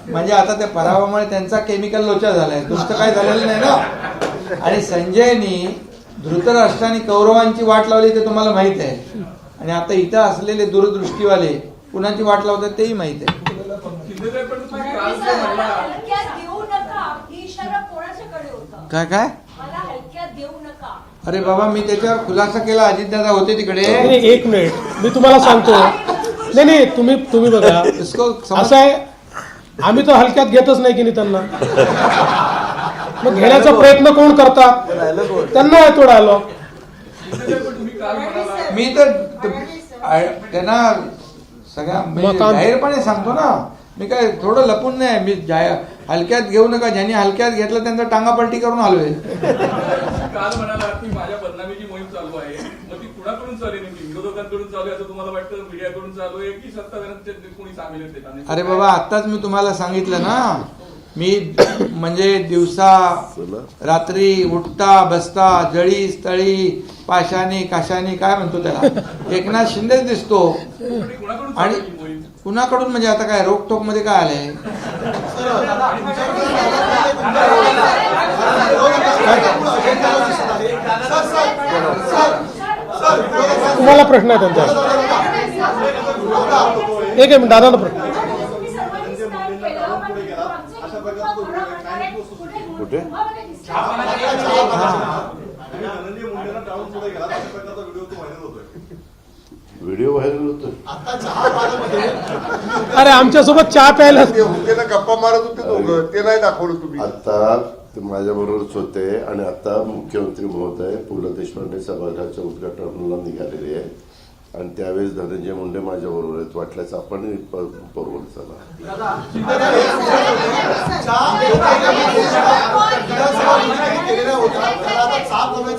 म्हणजे आता त्या पराभवामुळे त्यांचा केमिकल लोचा झालाय, दुसरं काय झालेलं नाही ना. आणि संजयनी धृतराष्ट्राने कौरवांची वाट लावली ते तुम्हाला माहित आहे. आणि आता इथं असलेले दूरदृष्टीवाले कुणाची वाट लावतात तेही माहित आहे. काय काय अरे बाबा, मी त्याच्यावर खुलासा केला. अजितदादा होते तिकडे. 1 मिनिट मी तुम्हाला सांगतो. नाही तुम्ही बघा, असं आहे, आम्ही तर हलक्यात घेतच नाही की नाही त्यांना. मग घेण्याचा प्रयत्न कोण करतात? त्यांना आहे तो डायलॉग. मी तर त्यांना सगळ्या जाहीरपणे सांगतो ना. मी काय थोडं लपून नाही. मी हलक्यात घेऊ नका. ज्यांनी हलक्यात घेतलं त्यांचा टांगापलटी करून आलोय. काल म्हणाला की माझ्या बदनामीची मोहीम चालू आहे, मग ती कुणाकडून चालू आहे? नेमकी विरोधकांकडून चालू आहे असं तुम्हाला वाटतं, मीडियाकडून चालू आहे की सत्ताधाऱ्यांच्या कोणी सामील आहेत? अरे बाबा, आताच मी तुम्हाला सांगितलं ना, मी म्हणजे दिवसा रात्री उठता बसता जळी स्थळी पाशानी काशानी काय म्हणतो त्याला, एकनाथ शिंदेच दिसतो. आणि कुणाकडून म्हणजे आता काय रोकटोक मध्ये काय आलंय? तुम्हाला प्रश्न आहे त्यांचा. एक मिनिट दादाला प्रश्न. कुठे व्हिडिओ व्हायरल होतो? अरे आमच्यासोबत चहा प्यायला गप्पा मारत होते दोघं, ते नाही दाखवलं तुम्ही. आता ते माझ्या बरोबरच होते आणि आता मुख्यमंत्री महोदय पु ल देशपांडे सभागृहाच्या उद्घाटनाला निघालेले आहे आणि त्यावेळेस धनंजय मुंडे माझ्या बरोबर आहेत. वाटल्यास आपण बरोबर चला.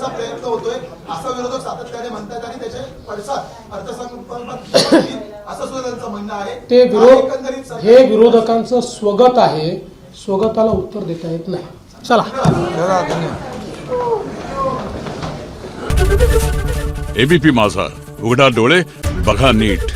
प्रयत्न होतोय असं विरोधक सातत्याने म्हणतात आणि त्याचे पडसाद अर्थसंकल्पात असं सुद्धा त्यांचं म्हणणं आहे. हे विरोधकांचं स्वगत आहे. स्वगताला उत्तर देता येत नाही. चला. एबीपी माझा, उघडा डोळे बघा नीट.